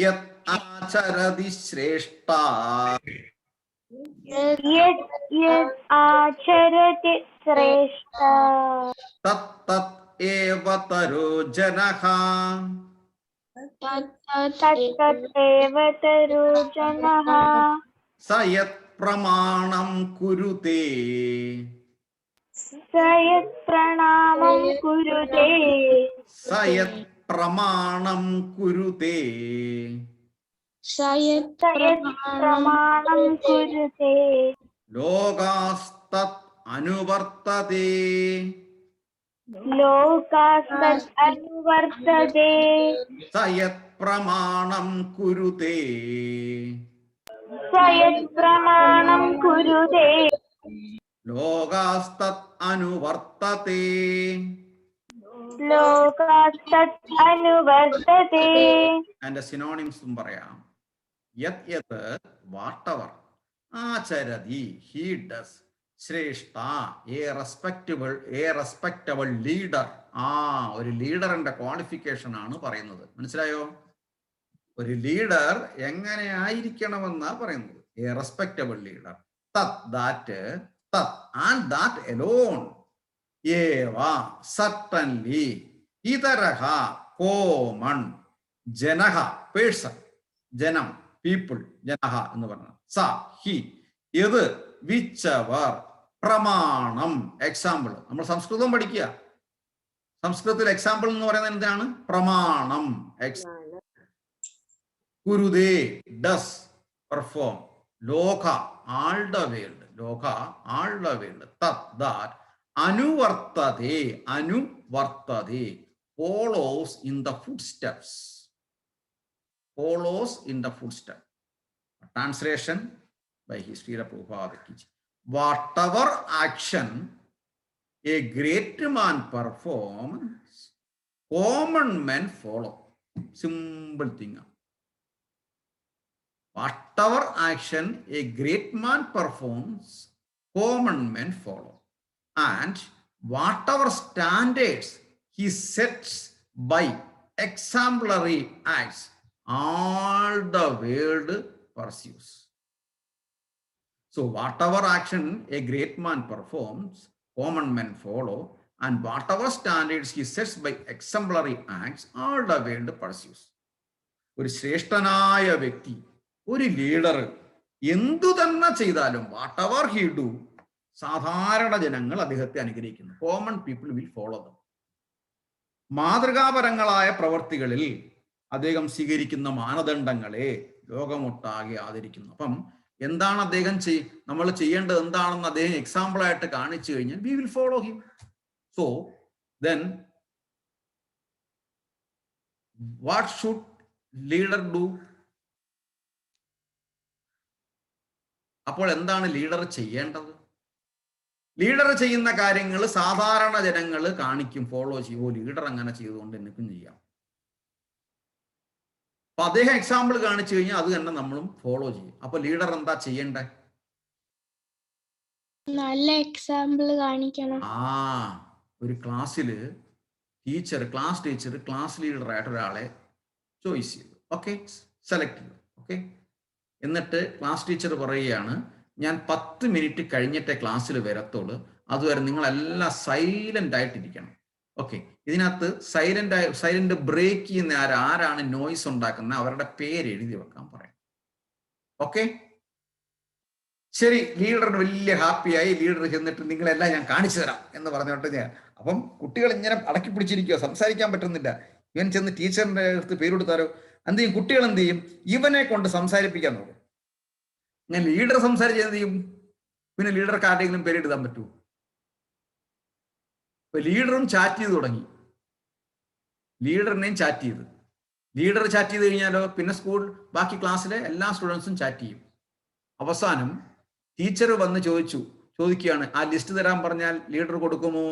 [SPEAKER 1] യത് ആചരതി ശ്രേഷ്ഠ
[SPEAKER 4] ആചരതി ശ്രേഷ്ഠ
[SPEAKER 1] തത് ഏവ തരോ ജനഃ സ യത് പ്രമാണം കുരുതേ
[SPEAKER 4] പ്രണാമം കുരുതേ
[SPEAKER 1] സ യത് പ്രമാണം കുരുതേ
[SPEAKER 4] പ്രമാണം കുരുതേ
[SPEAKER 1] ലോകാസ്തത് അനുവർത്തതേ
[SPEAKER 4] ലോകാസ്തത് അനുവർത്തതേ
[SPEAKER 1] സ യത് പ്രമാണം കുരുതേ
[SPEAKER 4] സയത് പ്രമാണം കുരുതേ
[SPEAKER 1] ലോകാസ്തത് അനുവർത്തതേ
[SPEAKER 4] ലോകാസ്തത് അനുവർത്തതേ.
[SPEAKER 1] അതിന്റെ സിനോണിംസും പറയാം. യത് യത് whatever, ആചരതി he does, Shreshtha A respectable leader. ഒരു ലീഡറിന്റെ ക്വാളിഫിക്കേഷൻ ആണ് പറയുന്നത്. മനസ്സിലായോ? ഒരു ലീഡർ എങ്ങനെ ആയിരിക്കണമെന്നാ പറയുന്നത്. A respectable leader. തത് ദാറ്റ്, തത് ആൻഡ് ദാറ്റ് എലോൺ, ഏവ സർട്ടൻലി, ഇതരഹ കോമൺ, ജനഹ പേഴ്സൺ, ജനം പീപ്പിൾ, ജനഹ എന്ന് പറഞ്ഞത്. സ ഹി ഇത്, വിച്ചവർ, പ്രമാണം എക്സാമ്പിൾ. നമ്മൾ സംസ്കൃതം പഠിക്കുക. സംസ്കൃതത്തിൽ എക്സാമ്പിൾ എന്ന് പറയുന്നത് എന്താണ്? പ്രമാണം. കുരുതേ does, perform. Loka, all the world. Loka, all the world. That anuvartade, follows in the footsteps. Follows in the footsteps. Translation by History of Prabhupada. Whatever action a great man performs, common men follow. Simple thing. Whatever action a great man performs, common men follow. And whatever standards he sets by exemplary acts, all the world pursues. So whatever action a great man performs, common men follow, and whatever standards he sets by exemplary acts, all the world pursues. ഒരു ശ്രേഷ്ഠനായ വ്യക്തി, ഒരു ലീഡർ എന്തു തന്നെ ചെയ്താലും വാട്ട് എവർ ഹി ഡു, സാധാരണ ജനങ്ങൾ അദ്ദേഹത്തെ അനുഗ്രഹിക്കുന്നു. Common people will follow them. മാതൃകാപരങ്ങളായ പ്രവർത്തികളിൽ അദ്ദേഹം സ്വീകരിക്കുന്ന മാനദണ്ഡങ്ങളെ ലോകമൊട്ടാകെ ആദരിക്കുന്നു. അപ്പം എന്താണ് അദ്ദേഹം നമ്മൾ ചെയ്യേണ്ടത് എന്താണെന്ന് അദ്ദേഹം എക്സാമ്പിൾ ആയിട്ട് കാണിച്ചു കഴിഞ്ഞാൽ we will follow him. So then what should leader do? അപ്പോൾ എന്താണ് ലീഡർ ചെയ്യേണ്ടത്? ലീഡർ ചെയ്യുന്ന കാര്യങ്ങൾ സാധാരണ ജനങ്ങൾ കാണിക്കും, ഫോളോ ചെയ്യുമോ, ലീഡർ അങ്ങനെ ചെയ്തുകൊണ്ട് എനിക്കും ചെയ്യാം. അപ്പൊ അദ്ദേഹം എക്സാമ്പിൾ കാണിച്ചു കഴിഞ്ഞാൽ അത് തന്നെ നമ്മളും ഫോളോ ചെയ്യും. അപ്പൊ ലീഡർ എന്താ ചെയ്യണ്ടേ?
[SPEAKER 5] നല്ല എക്സാമ്പിൾ കാണിക്കണം.
[SPEAKER 1] ഒരു ക്ലാസ്സില് ക്ലാസ് ടീച്ചർ ക്ലാസ് ലീഡർ ആയിട്ട് ഒരാളെ ചോയ്സ് ചെയ്തു. ഓക്കെ, സെലക്ട് ചെയ്തു. ഓക്കെ, എന്നിട്ട് ക്ലാസ് ടീച്ചർ പറയുകയാണ്, ഞാൻ 10 മിനിറ്റ് കഴിഞ്ഞിട്ടേ ക്ലാസ്സിൽ വരത്തുള്ളൂ, അതുവരെ നിങ്ങളെല്ലാം സൈലന്റ് ആയിട്ടിരിക്കണം. ഓക്കെ, ഇതിനകത്ത് സൈലന്റ് ബ്രേക്ക് ചെയ്യുന്ന ആരാണ് നോയ്സ് ഉണ്ടാക്കുന്ന അവരുടെ പേര് എഴുതി വെക്കാൻ പറയാം. ഓക്കെ, ശരി. ലീഡർ വലിയ ഹാപ്പിയായി. ലീഡർ ചെന്നിട്ട് നിങ്ങളെല്ലാം ഞാൻ കാണിച്ചു തരാം എന്ന് പറഞ്ഞോട്ട് അപ്പം കുട്ടികൾ ഇങ്ങനെ അടക്കി പിടിച്ചിരിക്കുക, സംസാരിക്കാൻ പറ്റുന്നില്ല. ഇവൻ ചെന്ന് ടീച്ചറിന്റെ അടുത്ത് പേര് കൊടുത്താലോ എന്ത് ചെയ്യും? കുട്ടികൾ എന്ത് ചെയ്യും? ഇവനെ കൊണ്ട് സംസാരിപ്പിക്കാൻ നോക്കും. ഞാൻ ലീഡർ സംസാരിച്ച് എന്ത് ചെയ്യും? പിന്നെ ലീഡർക്ക് ആരുടെയെങ്കിലും പേരെടുത്താൻ പറ്റുമോ? ഇപ്പൊ ലീഡറും ചാറ്റ് ചെയ്ത് തുടങ്ങി. ലീഡറിനെയും ചാറ്റ് ചെയ്ത്, ലീഡർ ചാറ്റ് ചെയ്ത് കഴിഞ്ഞാലോ പിന്നെ ബാക്കി ക്ലാസ്സിലെ എല്ലാ സ്റ്റുഡൻസും ചാറ്റ് ചെയ്യും. അവസാനം ടീച്ചർ വന്ന് ചോദിക്കുകയാണ്, ആ ലിസ്റ്റ് തരാൻ പറഞ്ഞാൽ ലീഡർ കൊടുക്കുമോ?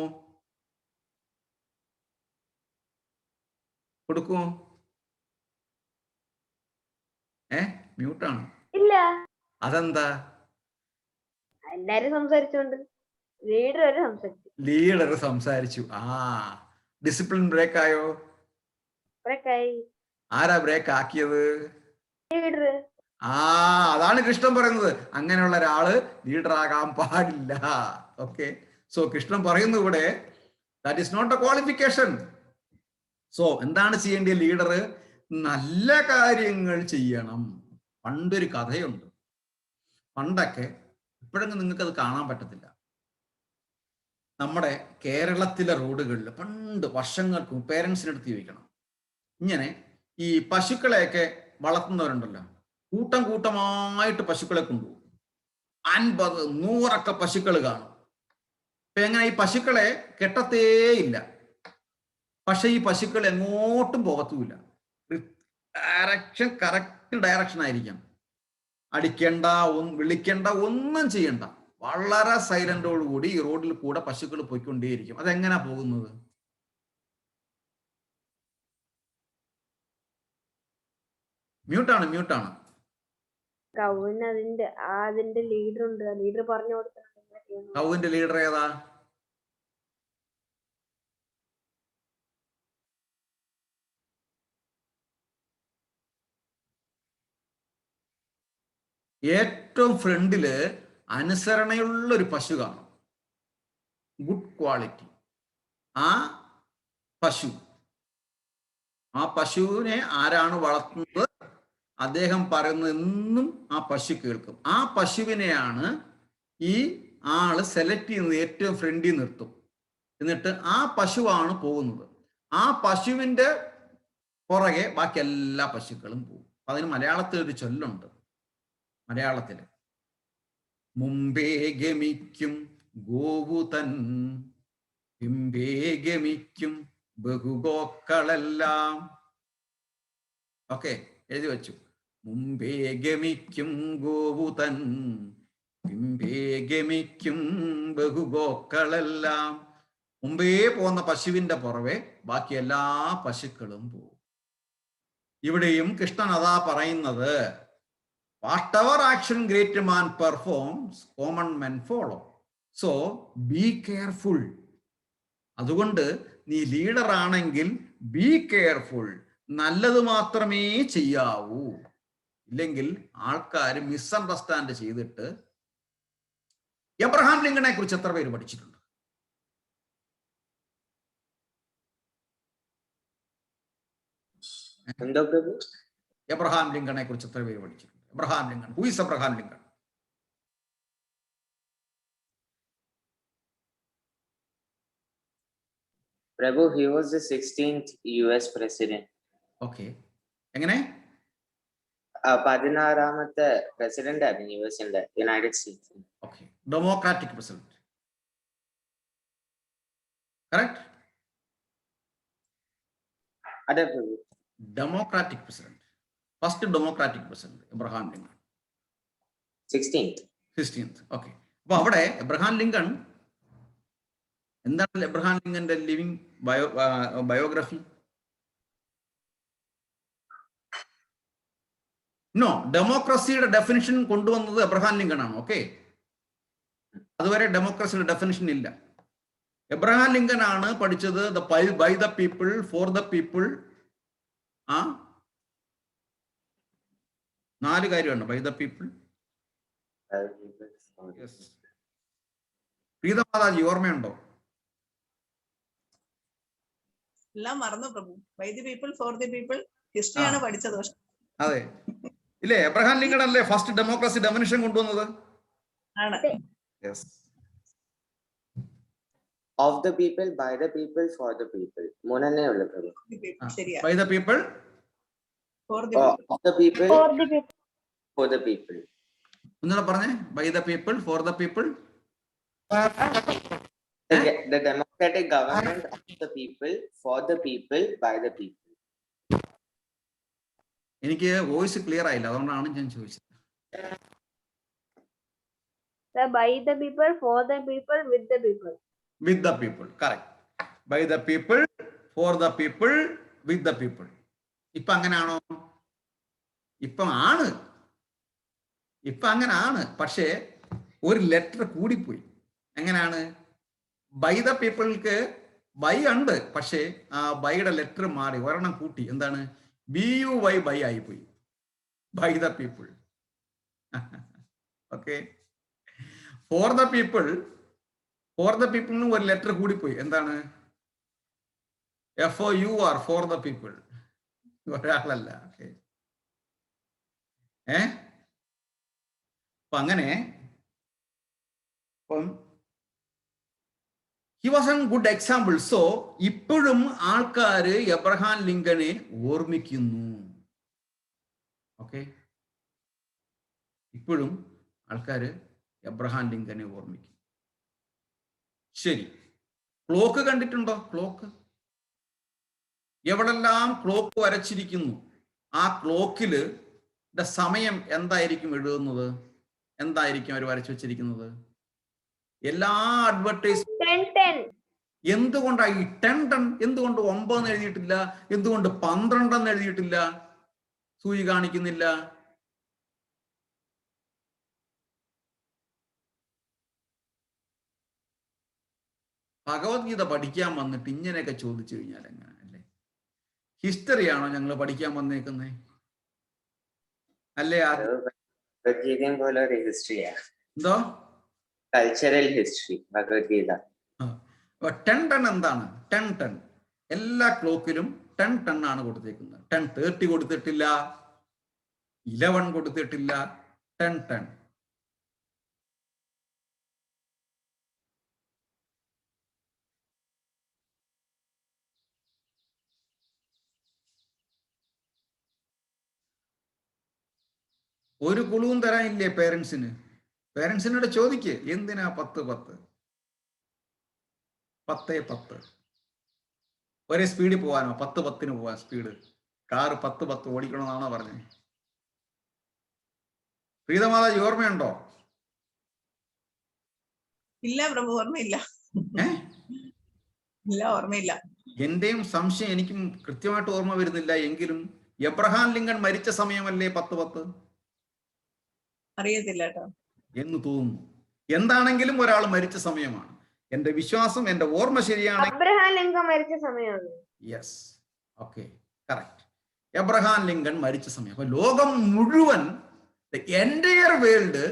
[SPEAKER 1] കൊടുക്കുമോ? മ്യൂട്ടാണ്.
[SPEAKER 2] ഇല്ല.
[SPEAKER 1] അതെന്താ?
[SPEAKER 2] എല്ലാരും സംസാരിച്ചോണ്ട്
[SPEAKER 1] ലീഡർ സംസാരിച്ചു. ഡിസിപ്ലിൻ ബ്രേക്ക് ആയോ? ആരാ ബ്രേക്ക് ആക്കിയത്? അതാണ് കൃഷ്ണൻ പറയുന്നത്, അങ്ങനെയുള്ള ഒരാള് ലീഡർ ആകാൻ പാടില്ല. ഓക്കെ, സോ കൃഷ്ണൻ പറയുന്നു ഇവിടെ that is not a qualification. So എന്താണ് ചെയ്യേണ്ടത്? ലീഡർ നല്ല കാര്യങ്ങൾ ചെയ്യണം. പണ്ടൊരു കഥയുണ്ട്. പണ്ടൊക്കെ, ഇപ്പോഴെങ്കിലും നിങ്ങൾക്ക് അത് കാണാൻ പറ്റത്തില്ല, നമ്മുടെ കേരളത്തിലെ റോഡുകളിൽ പണ്ട് വർഷങ്ങൾക്ക് പേരൻസിനെടുത്ത് ചോദിക്കണം, ഇങ്ങനെ ഈ പശുക്കളെയൊക്കെ വളർത്തുന്നവരുണ്ടല്ലോ, കൂട്ടമായിട്ട് പശുക്കളെ കൊണ്ടുപോകും. 50, 100 പശുക്കൾ കാണും. അപ്പൊ എങ്ങനെ ഈ പശുക്കളെ കെട്ടത്തേയില്ല. പക്ഷെ ഈ പശുക്കൾ എങ്ങോട്ടും പോകത്തുമില്ല. ഡയറക്ഷൻ കറക്റ്റ് ഡയറക്ഷൻ ആയിരിക്കാം. അടിക്കണ്ട, വിളിക്കണ്ട, ഒന്നും ചെയ്യണ്ട. വളരെ സൈലന്റോടുകൂടി ഈ റോഡിൽ കൂടെ പശുക്കൾ പോയിക്കൊണ്ടേയിരിക്കും. അതെങ്ങനെയാ പോകുന്നത്? മ്യൂട്ടാണ്.
[SPEAKER 2] അതിന്റെ ലീഡർ ഉണ്ട്. ലീഡർ പറഞ്ഞു കൊടുത്ത
[SPEAKER 1] കൗവിന്റെ ലീഡർ ഏതാ? ഏറ്റവും ഫ്രണ്ടില് അനുസരണയുള്ള ഒരു പശു കാണും, ഗുഡ് ക്വാളിറ്റി. ആ പശുവിനെ ആരാണ് വളർത്തുന്നത്, അദ്ദേഹം പറയുന്നത് എന്നും ആ പശു കേൾക്കും. ആ പശുവിനെയാണ് ഈ ആള് സെലക്ട് ചെയ്യുന്നത്, ഏറ്റവും ഫ്രണ്ടിൽ നിർത്തും. എന്നിട്ട് ആ പശുവാണ് പോകുന്നത്. ആ പശുവിന്റെ പുറകെ ബാക്കി എല്ലാ പശുക്കളും പോകും. അതിന് മലയാളത്തിൽ ഒരു ചൊല്ലുണ്ട്, മലയാളത്തിൽ മുമ്പേ ഗമിക്കും ഗോവുതൻ പിമ്പേ ഗമിക്കും ബഹുഗോക്കളെല്ലാം. ഓക്കെ, എഴുതി വെച്ചു. മുമ്പേ ഗമിക്കും ഗോവുതൻ പിമ്പേ ഗമിക്കും ബഹുഗോക്കളെല്ലാം. മുമ്പേ പോകുന്ന പശുവിന്റെ പുറവെ ബാക്കി എല്ലാ പശുക്കളും പോകും. ഇവിടെയും കൃഷ്ണൻ അതാ പറയുന്നത്, what ever action great man performs common men follow, so be careful. അതുകൊണ്ട് നീ ലീഡർ ആണെങ്കിൽ ബി കെയർഫുൾ, നല്ലത് മാത്രമേ ചെയ്യാവൂ. ഇല്ലെങ്കിൽ ആൾക്കാർ മിസ്അണ്ടർസ്റ്റാൻഡ് ചെയ്തിട്ട്. എബ്രഹാം ലിങ്കണെ കുറിച്ച് എത്ര പേര് പഠിച്ചിട്ടുണ്ട്?
[SPEAKER 3] എന്തോ പ്രഭു?
[SPEAKER 1] എബ്രഹാം ലിങ്കണെ കുറിച്ച് എത്ര പേര് പഠിച്ചിട്ടുണ്ട്? Abraham Lincoln, who is Abraham Lincoln?
[SPEAKER 3] Prabhu, he was the 16th US president.
[SPEAKER 1] Okay, എങ്ങനെ?
[SPEAKER 3] 16ാമത്തെ പ്രസിഡന്റ് ആയിരുന്നു യുഎസിന്റെ, United States.
[SPEAKER 1] Okay, democratic president, correct?
[SPEAKER 3] അതെ Prabhu.
[SPEAKER 1] Democratic president, first democratic president Abraham Lincoln. 16th. Okay, അപ്പൊ അവിടെ എബ്രഹാം ലിങ്കൺ എന്താണ് എബ്രഹാം ലിങ്കന്റെ ലിവിങ് ബയോഗ്രഫി? നോ, ഡെമോക്രസിയുടെ ഡെഫിനിഷൻ കൊണ്ടുവന്നത് എബ്രഹാം ലിങ്കൺ ആണ്. ഓക്കെ, അതുവരെ ഡെമോക്രസിയുടെ ഡെഫിനിഷൻ ഇല്ല. എബ്രഹാം ലിങ്കൺ ആണ് പഠിച്ചത് by the people for the people. 4 കാര്യമാണ് ബൈ ദ പീപ്പിൾ. പ്രീതമാതാജി ഓർമ്മയുണ്ടോ?
[SPEAKER 6] എല്ലാം മറന്നു Prabhu. By the people for the people ഹിസ്റ്ററിയാണ് പഠിച്ചത്.
[SPEAKER 1] അതെ, ഇല്ലേ? എബ്രഹാം ലിങ്കൺ അല്ലേ ഫസ്റ്റ് ഡെമോക്രസി ഡെഫിനിഷൻ കൊണ്ടുവന്നത്?
[SPEAKER 6] ആണ്.
[SPEAKER 3] Of the people, by the people, for the people. മൂന്നെണ്ണേ ഉള്ളു പ്രഭു.
[SPEAKER 6] ശരിയാ.
[SPEAKER 1] By the people,
[SPEAKER 6] for the
[SPEAKER 3] of the people,
[SPEAKER 4] For the people.
[SPEAKER 3] For the people.
[SPEAKER 1] ഒന്നുകൂടെ പറഞ്ഞേ. By the people, for the people.
[SPEAKER 3] The democratic government of the people, for the people, by the people.
[SPEAKER 1] എനിക്ക് വോയിസ് ക്ലിയർ ആയില്ല, അതുകൊണ്ടാണ് ഞാൻ ചോദിച്ചത്.
[SPEAKER 2] By the people, for the people, with the people.
[SPEAKER 1] With the people, correct. By the people, for the people, with the people. ഇപ്പൊ അങ്ങനാണോ? ഇപ്പൊ അങ്ങനാണ്, പക്ഷേ ഒരു ലെറ്റർ കൂടിപ്പോയി. എങ്ങനെയാണ്? ബൈ ദ പീപ്പിൾക്ക് ബൈ ഉണ്ട്, പക്ഷേ ആ ബൈയുടെ ലെറ്റർ മാറി ഒരെണ്ണം കൂട്ടി. എന്താണ്? BUY ബൈ ആയിപ്പോയി. By the people. Okay, for the people, for the പീപ്പിളിനും ഒരു ലെറ്റർ കൂടിപ്പോയി. എന്താണ്? FOUR, for the people. ഒരാളല്ല. ഓക്കെ, അപ്പൊ അങ്ങനെ he was a good example. So ഇപ്പോഴും ആൾക്കാര് എബ്രഹാം ലിങ്കനെ ഓർമ്മിക്കുന്നു. ഓക്കെ, ഇപ്പോഴും ആൾക്കാര് എബ്രഹാം ലിങ്കനെ ഓർമ്മിക്കും. ശരി, ക്ലോക്ക് കണ്ടിട്ടുണ്ടോ? ക്ലോക്ക് എവിടെല്ലാം ക്ലോക്ക് വരച്ചിരിക്കുന്നു, ആ ക്ലോക്കില് സമയം എന്തായിരിക്കും എഴുതുന്നത്? എന്തായിരിക്കും അവർ വരച്ചു വെച്ചിരിക്കുന്നത്? എല്ലാ അഡ്വർടൈസ്മെന്റ്. എന്തുകൊണ്ടാണ് ഈ 10 എന്തുകൊണ്ട് 9 എന്ന് എഴുതിയിട്ടില്ല? എന്തുകൊണ്ട് 12 എന്ന് എഴുതിയിട്ടില്ല? സൂചി കാണിക്കുന്നില്ല. ഭഗവത്ഗീത പഠിക്കാൻ വന്നിട്ട് ഇങ്ങനെയൊക്കെ ചോദിച്ചു കഴിഞ്ഞാൽ എങ്ങനെ അല്ലേ? ഹിസ്റ്ററിയാണോ ഞങ്ങൾ പഠിക്കാൻ വന്നേക്കുന്നേ? അല്ലേ?
[SPEAKER 3] പോലെ ഒരു ഹിസ്റ്ററിയാ.
[SPEAKER 1] എന്തോ
[SPEAKER 3] കൾച്ചറൽ ഹിസ്റ്ററി ഭഗവത്ഗീത.
[SPEAKER 1] 10 എന്താണ്? 10 എല്ലാ ക്ലോക്കിലും 10 ആണ് കൊടുത്തേക്കുന്നത്. 10:30 കൊടുത്തിട്ടില്ല, 11 കൊടുത്തിട്ടില്ല, 10. ഒരു കുളുവും തരാനില്ലേ പേരൻസിന്? പേരൻസിനോട് ചോദിക്ക്, എന്തിനാ 10 10 10 10? ഒരേ സ്പീഡിൽ പോവാനോ? 10 10 പോവാൻ സ്പീഡ്? കാറ് 10 10 ഓടിക്കണമെന്നാണോ പറഞ്ഞത്? പ്രീതമാതാജി ഓർമ്മയുണ്ടോ?
[SPEAKER 6] ഇല്ല പ്രഭു, ഓർമ്മയില്ല. ഇല്ല, ഓർമ്മയില്ല.
[SPEAKER 1] എന്റെയും സംശയം എനിക്കും കൃത്യമായിട്ട് ഓർമ്മ വരുന്നില്ല. എങ്കിലും എബ്രഹാം ലിങ്കൺ മരിച്ച സമയമല്ലേ 10 10?
[SPEAKER 6] അറിയത്തില്ല കേട്ടോ.
[SPEAKER 1] എന്ന് തോന്നുന്നു. എന്താണെങ്കിലും ഒരാൾ മരിച്ച സമയമാണ്. എന്റെ വിശ്വാസം, എന്റെ ഓർമ്മ ശരിയാണ്.
[SPEAKER 2] അബ്രഹാം ലിങ്കൺ മരിച്ച സമയമാണ്.
[SPEAKER 1] Yes, okay, correct. Abraham Lincoln മരിച്ച സമയം. അപ്പൊ ലോകം മുഴുവൻ, എൻറ്റയർ വേൾഡ്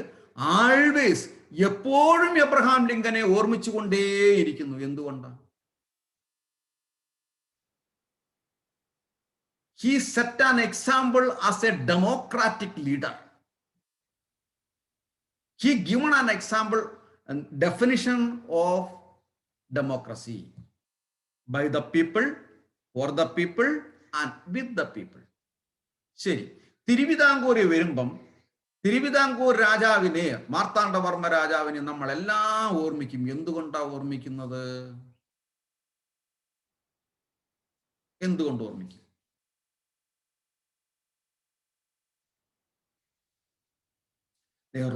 [SPEAKER 1] ആൾവേസ്, എപ്പോഴും എബ്രഹാം ലിങ്കനെ ഓർമ്മിച്ചുകൊണ്ടേയിരിക്കുന്നു. എന്തുകൊണ്ടാണ്? He set an example as a democratic leader. He given an example and definition of democracy: by the people, for the people and with the people. ശരി, തിരുവിതാംകൂർ വരുമ്പം തിരുവിതാംകൂർ രാജാവിനെ, മാർത്താണ്ഡവർമ്മ രാജാവിനെ നമ്മളെല്ലാം ഓർമ്മിക്കും. എന്തുകൊണ്ടാണ് ഓർമ്മിക്കുന്നത്? എന്തുകൊണ്ട് ഓർമ്മിക്കും?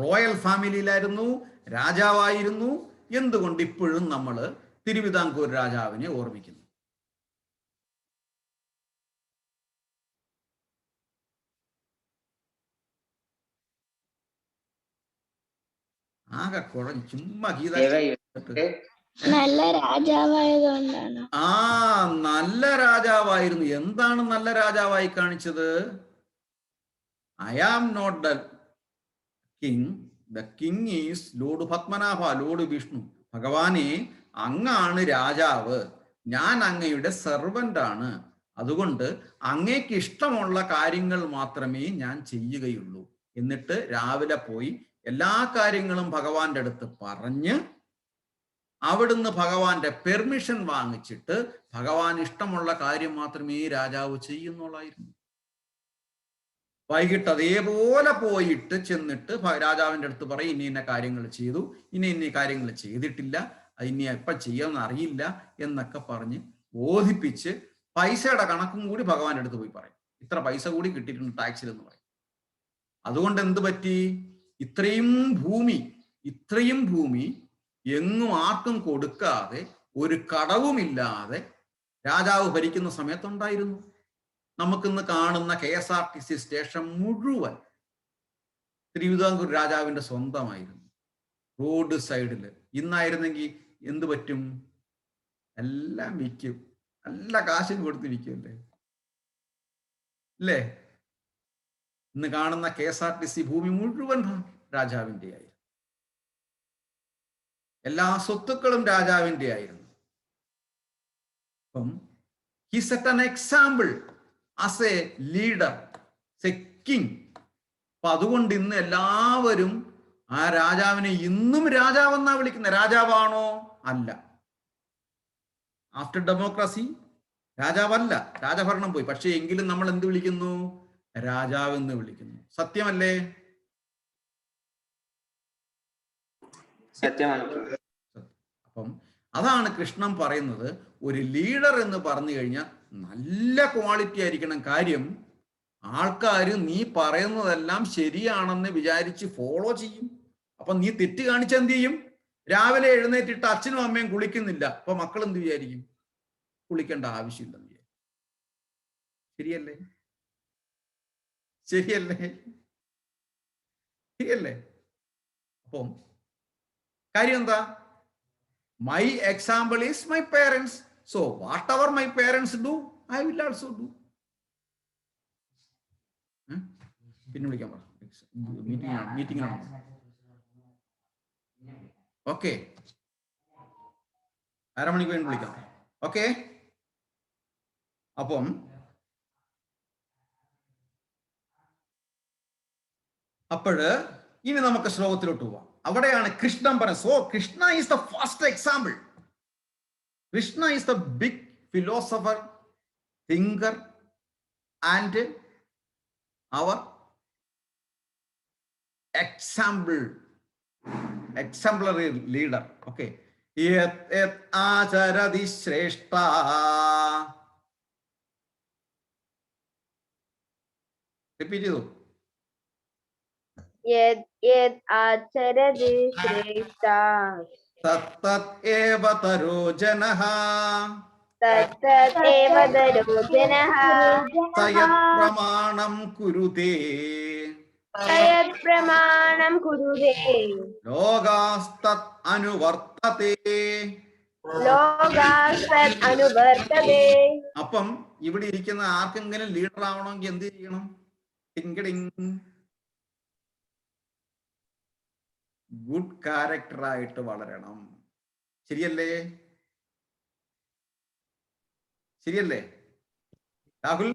[SPEAKER 1] റോയൽ ഫാമിലിയിലായിരുന്നു, രാജാവായിരുന്നു. എന്തുകൊണ്ട് ഇപ്പോഴും നമ്മൾ തിരുവിതാംകൂർ രാജാവിനെ ഓർമ്മിക്കുന്നു? ആകെ കുഴഞ്ഞ് ചുമ്മാ ഗീത.
[SPEAKER 5] നല്ല രാജാവായതുകൊണ്ടാണ്.
[SPEAKER 1] നല്ല രാജാവായിരുന്നു. എന്താണ് നല്ല രാജാവായി കാണിച്ചത്? I am not the king, the king is lord Padmanabha, lord Vishnu. ഭഗവാനെ, അങ്ങാണ് രാജാവ്, ഞാൻ അങ്ങയുടെ സെർവന്റ് ആണ്. അതുകൊണ്ട് അങ്ങേക്ക് ഇഷ്ടമുള്ള കാര്യങ്ങൾ മാത്രമേ ഞാൻ ചെയ്യുകയുള്ളൂ. എന്നിട്ട് രാവിലെ പോയി എല്ലാ കാര്യങ്ങളും ഭഗവാന്റെ അടുത്ത് പറഞ്ഞ് അവിടുന്ന് ഭഗവാന്റെ പെർമിഷൻ വാങ്ങിച്ചിട്ട് ഭഗവാൻ ഇഷ്ടമുള്ള കാര്യം മാത്രമേ രാജാവ് ചെയ്യുന്നുള്ളായിരുന്നു. വൈകിട്ട് അതേപോലെ പോയിട്ട് ചെന്നിട്ട് രാജാവിൻ്റെ അടുത്ത് പറയും, ഇന്ന ഇന്ന കാര്യങ്ങൾ ചെയ്തു, ഇന്ന കാര്യങ്ങൾ ചെയ്തിട്ടില്ല, ഇനി എപ്പം ചെയ്യാമെന്ന് അറിയില്ല എന്നൊക്കെ പറഞ്ഞ് ബോധിപ്പിച്ച് പൈസയുടെ കണക്കും കൂടി ഭഗവാന്റെ അടുത്ത് പോയി പറയും. ഇത്ര പൈസ കൂടി കിട്ടിയിട്ടുണ്ട് ടാക്സിൽ എന്ന് പറയും. അതുകൊണ്ട് എന്ത് പറ്റി? ഇത്രയും ഭൂമി എങ്ങും ആർക്കും കൊടുക്കാതെ, ഒരു കടവുമില്ലാതെ രാജാവ് ഭരിക്കുന്ന സമയത്തുണ്ടായിരുന്നു. നമുക്കിന്ന് കാണുന്ന KSRTC സ്റ്റേഷൻ മുഴുവൻ തിരുവിതാംകൂർ രാജാവിന്റെ സ്വന്തമായിരുന്നു. റോഡ് സൈഡില്. ഇന്നായിരുന്നെങ്കിൽ എന്ത് പറ്റും? എല്ലാം വിൽക്കും, നല്ല കാശിന് കൊടുത്ത് വിൽക്കുമല്ലേ, അല്ലേ? ഇന്ന് കാണുന്ന KSRTC ഭൂമി മുഴുവൻ രാജാവിൻ്റെ ആയിരുന്നു. എല്ലാ സ്വത്തുക്കളും രാജാവിൻ്റെ ആയിരുന്നു. അപ്പം he set an example as a leader, as a king. അപ്പൊ അതുകൊണ്ട് ഇന്ന് എല്ലാവരും ആ രാജാവിനെ ഇന്നും രാജാവെന്നാ വിളിക്കുന്നത്. രാജാവാണോ? അല്ല. ആഫ്റ്റർ ഡെമോക്രസി രാജാവല്ല, രാജഭരണം പോയി. പക്ഷെ എങ്കിലും നമ്മൾ എന്ത് വിളിക്കുന്നു? രാജാവെന്ന് വിളിക്കുന്നു. സത്യമല്ലേ?
[SPEAKER 3] സത്യമാണ്.
[SPEAKER 1] അപ്പം അതാണ് കൃഷ്ണൻ പറയുന്നത്. ഒരു ലീഡർ എന്ന് പറഞ്ഞു കഴിഞ്ഞാൽ നല്ല ക്വാളിറ്റി ആയിരിക്കണം. കാര്യം, ആൾക്കാർ നീ പറയുന്നതെല്ലാം ശരിയാണെന്ന് വിചാരിച്ച് ഫോളോ ചെയ്യും. അപ്പൊ നീ തെറ്റ് കാണിച്ച എന്ത് ചെയ്യും? രാവിലെ എഴുന്നേറ്റിട്ട് അച്ഛനും അമ്മയും കുളിക്കുന്നില്ല, അപ്പൊ മക്കൾ എന്ത് വിചാരിക്കും? കുളിക്കേണ്ട ആവശ്യമില്ലെന്ന് വിചാരിക്കും. ശരിയല്ലേ? ശരിയല്ലേ? ശരിയല്ലേ? അപ്പം കാര്യം എന്താ? My example is my parents. So whatever my parents do, I will also do. പിന്നെ വിളിക്കാൻ പറ. മീറ്റിംഗ് ആണ്. ഓക്കെ, അരമണിക്ക് വേണ്ടി വിളിക്കാം. ഓക്കെ, അപ്പം ഇനി നമുക്ക് ശ്ലോകത്തിലോട്ട് പോവാം. അവിടെയാണ് കൃഷ്ണൻ പറയുന്നത്. So Krishna is the first example. Krishna is the big philosopher, thinker and our exemplary leader. Okay. Yet acharati shreshta. Repeat it.
[SPEAKER 2] Yed acharati shreshta.
[SPEAKER 1] Tat eva taro janaha.
[SPEAKER 2] Tat eva darojanaha.
[SPEAKER 1] Sayat pramanam kurute.
[SPEAKER 2] Sayat pramanam kurude.
[SPEAKER 1] Logastat anuvartate.
[SPEAKER 2] Logastat anuvartate.
[SPEAKER 1] അപ്പം ഇവിടെ ഇരിക്കുന്ന ആർക്കെങ്കിലും ലീഡർ ആവണമെങ്കിൽ എന്ത് ചെയ്യണം? ഗുഡ് ക്യാരക്ടർ ആയിട്ട് വളരണം. ശരിയല്ലേ? ശരിയല്ലേ രാഹുൽ?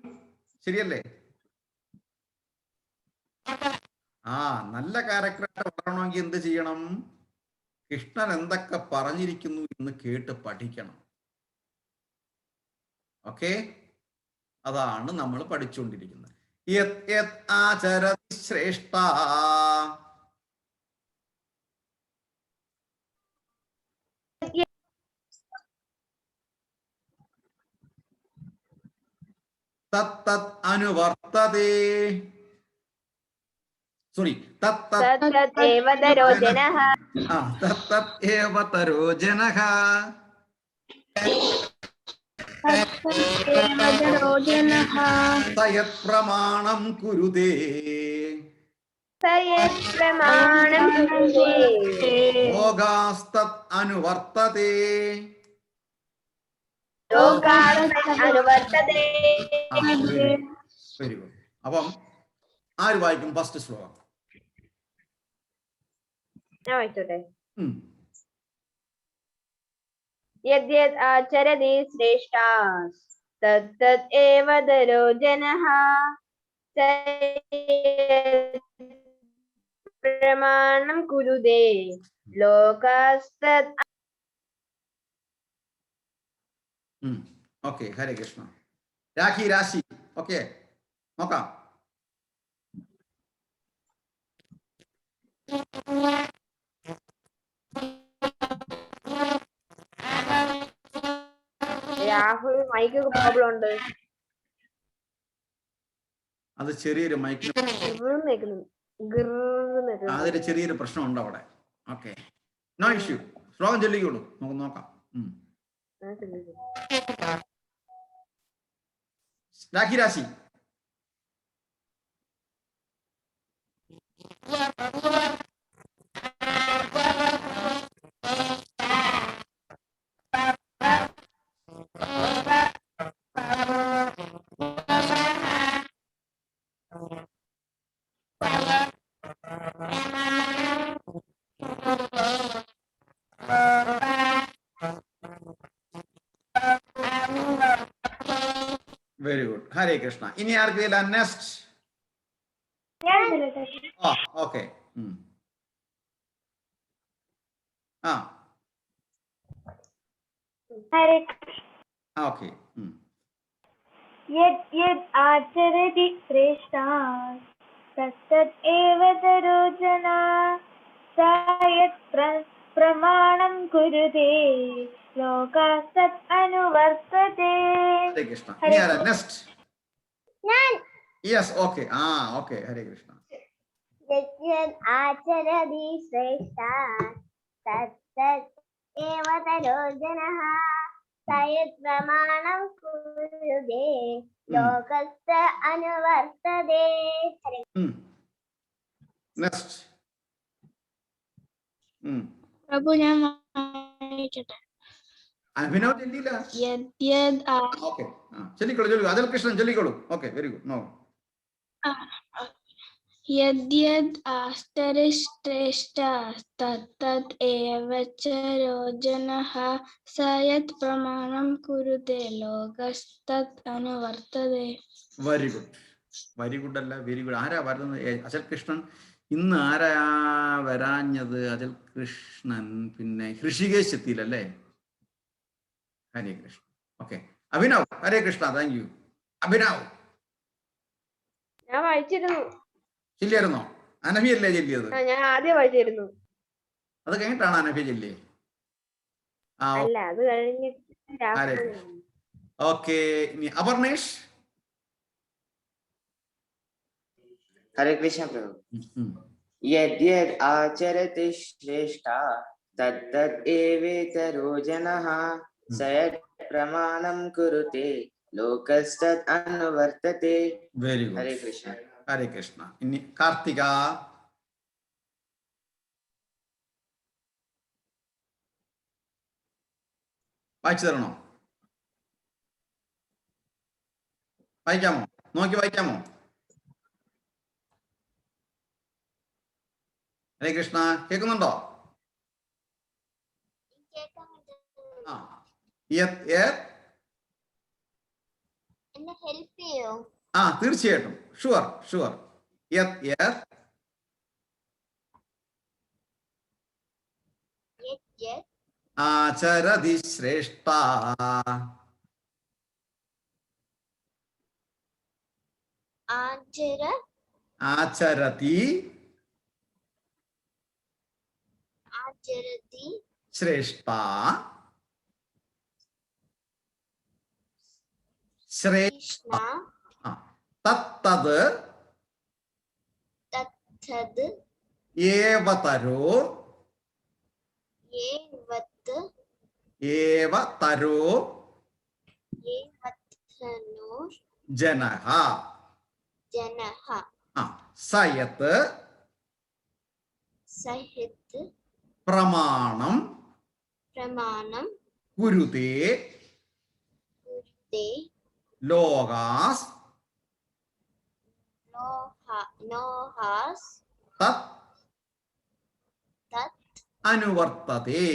[SPEAKER 1] ശരിയല്ലേ? നല്ല ക്യാരക്ടറായിട്ട് വളരണമെങ്കിൽ എന്ത് ചെയ്യണം? കൃഷ്ണൻ എന്തൊക്കെ പറഞ്ഞിരിക്കുന്നു എന്ന് കേട്ട് പഠിക്കണം. ഓക്കെ, അതാണ് നമ്മൾ പഠിച്ചുകൊണ്ടിരിക്കുന്നത്. ആചരതി ശ്രേഷ്ഠ. തത് അനുവർത്തതേ. സോറി, തത് ഏവ തരോ ജനഃ സയത് പ്രമാണം കുരുതേ. ലോകാസ്തത് അനുവർത്തതേ. Very good. അപ്പം ആര് വായിക്കും ഫസ്റ്റ് ശ്ലോകം?
[SPEAKER 2] ഞാൻ വായിച്ചോട്ടെ. യദ്യത് ആചരതി ശ്രേഷ്ഠാഃ തത് ഏവ ദരോ ജനഃ പ്രമാണം കുരുതേ ലോകാസ്തത്.
[SPEAKER 1] ഓക്കെ, ഹരേ കൃഷ്ണ. രാഖി, രാശി, ഓക്കെ നോക്കാം.
[SPEAKER 2] രാഹുൽ മൈക്ക് പ്രോബ്ലം ഉണ്ട്.
[SPEAKER 1] അത് ചെറിയൊരു മൈക്കിന് അതൊരു ചെറിയൊരു പ്രശ്നമുണ്ട് അവിടെ. Okay, no issue. ശ്ലോകം ചൊല്ലിക്കോളൂ, നമുക്ക് നോക്കാം. രാഖി, രാശി. Very good, Hare Krishna. ഇനി ആർക്കില്ല നെക്സ്റ്റ്? ഓക്കെ. ഓക്കെ.
[SPEAKER 4] യദ്യത് ആചരതി ശ്രേഷ്ഠാഃ തത് ഏവ തരോ ജനഃ സയത് പ്രമാണം കുരുതേ ലോകാസ്തത് അനുവർത്തതേ.
[SPEAKER 1] ഹരേ കൃഷ്ണ. ഇനി ആരാ next? Yes, okay. Okay, Hare Krishna.
[SPEAKER 5] യദ്യത് ആചരതി ശ്രേഷ്ഠാഃ തത് ഏവ തരോ ജനഃ സയത് പ്രമാണം കുരുതേ ലോകാസ്തത് അനുവർത്തതേ.
[SPEAKER 1] നെക്സ്റ്റ്.
[SPEAKER 5] പ്രഭു, ഞാൻ വായിക്കട്ടെ.
[SPEAKER 1] അഭിനവ് ചൊല്ലിയില്ല. ഓക്കെ, ചൊല്ലിക്കോളൂ. അജൽ കൃഷ്ണൻ ചൊല്ലിക്കോളൂ. Okay, very good. നോ.
[SPEAKER 5] യദ്യത് ആചരതി ശ്രേഷ്ഠാഃ തത് ഏവ തരോ ജനഃ സയത് പ്രമാണം കുരുതേ ലോകാസ്തത് അനുവർത്തതേ.
[SPEAKER 1] Very good. വെരി ഗുഡ് അല്ല, വെരി ഗുഡ്. ആരാ വരുന്നത്? അജൽ കൃഷ്ണൻ. ഇന്ന് ആരാ വരാഞ്ഞത്? അജൽ കൃഷ്ണൻ. പിന്നെ ഹൃഷികേശ് എത്തിയില്ലല്ലേ? Hare Krishna. Okay, Abhinav. Hare Krishna, thank you. Abhinav
[SPEAKER 2] ഞാൻ വായിച്ചിരുന്നു.
[SPEAKER 1] ശരിയായിരുന്നോ? അനഫി അല്ലേ ചൊല്ലിയത്?
[SPEAKER 2] ഞാൻ ആദ്യം വായിച്ചിരുന്നു.
[SPEAKER 1] അത് കഴിഞ്ഞിട്ടാണ് അനഫി ചൊല്ലിയേ? ആ
[SPEAKER 2] അല്ല, അത് കഴിഞ്ഞിട്ട്
[SPEAKER 1] ഓക്കെ. ഇനി അപർണേഷ്.
[SPEAKER 3] Hare Krishna Prabhu. Yad yad acharati shrestha tad tad evetaro janaha sayat pramanam kurute lokastat anuvartate.
[SPEAKER 1] Very good.
[SPEAKER 3] Hare Krishna.
[SPEAKER 1] ഹരേ കൃഷ്ണ. ഇനി കാർത്തിക. വായിച്ചു തരണോ? വായിക്കാമോ? നോക്കി വായിക്കാമോ? ഹരേ കൃഷ്ണ. കേൾക്കുന്നുണ്ടോ? ആ.
[SPEAKER 5] എന്നെ ഹെൽപ്പ് ചെയ്യോ?
[SPEAKER 1] ആ, തീർച്ചയായിട്ടും. Sure sure. ആചരതി ശ്രേഷ്ഠ. ആചരതി ശ്രേഷ്ഠ. ശ്രേഷ്ഠ. തത്തത് ഏവതരോ ജനഃ. സയത് പ്രമാണം കുരുതേ ലോകാസ് തത് അനുവർത്തതേ.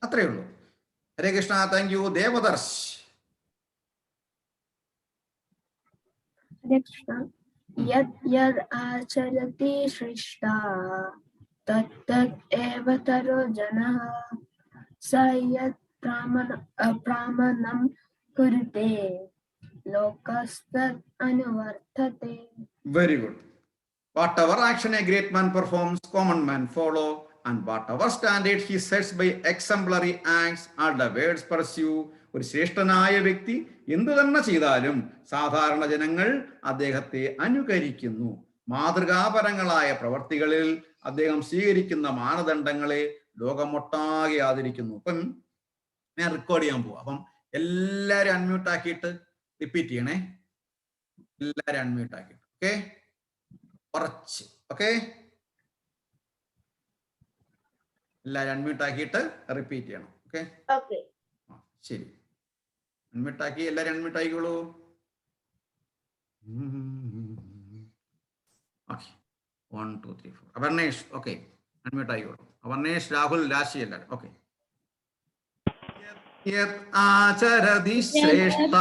[SPEAKER 1] അത്രയേ ഉള്ളൂ. ഹരേ കൃഷ്ണ. Thank you. ദേവദർശ്.
[SPEAKER 7] ഹരേ കൃഷ്ണ. യത് യത് ആചരതി ശ്രേഷ്ഠ തത് തത് ഏവതരോ ജനഃ സയത് പ്രാമാണം കുരുതേ ലോകസ്തത് അനുവർത്തതേ.
[SPEAKER 1] Very good. Whatever action a great man performs, common men follow, and whatever standard he sets by exemplary acts, all the words pursue. ഒരു ശ്രേഷ്ഠനായ വ്യക്തി എന്തു തന്നെ ചെയ്താലും സാധാരണ ജനങ്ങൾ അദ്ദേഹത്തെ അനുകരിക്കുന്നു. മാതൃകാപരങ്ങളായ പ്രവർത്തികളിൽ അദ്ദേഹം സ്വീകരിക്കുന്ന മാനദണ്ഡങ്ങളെ ലോകമൊട്ടാകെ ആദരിക്കുന്നു. അപ്പം ഞാൻ റെക്കോർഡ് ചെയ്യാൻ പോവാം. അപ്പം എല്ലാവരും അൺമ്യൂട്ട് ആക്കിയിട്ട് റിപ്പീറ്റ് ചെയ്യണേ. എല്ലാവരും അൺമ്യൂട്ട് ആക്കിയിട്ട്. ഓക്കെ, കുറച്ച്. ഓക്കെ, എല്ലാവരും അൺമ്യൂട്ട് ആക്കിയിട്ട് റിപ്പീറ്റ് ചെയ്യണം. ഓക്കെ, ശരി. അൺമ്യൂട്ട് ആക്കി. എല്ലാവരും അൺമ്യൂട്ട് ആയിക്കോളൂ. ഓക്കെ, 1 2 3 4. അപർണേഷ്. ഓക്കെ, അൺമ്യൂട്ട് ആയിക്കോളൂ. അപർണേഷ്, രാഹുൽ, രാശി എല്ലാവരും. ഓക്കെ. ആചരതി ശ്രേഷ്ഠ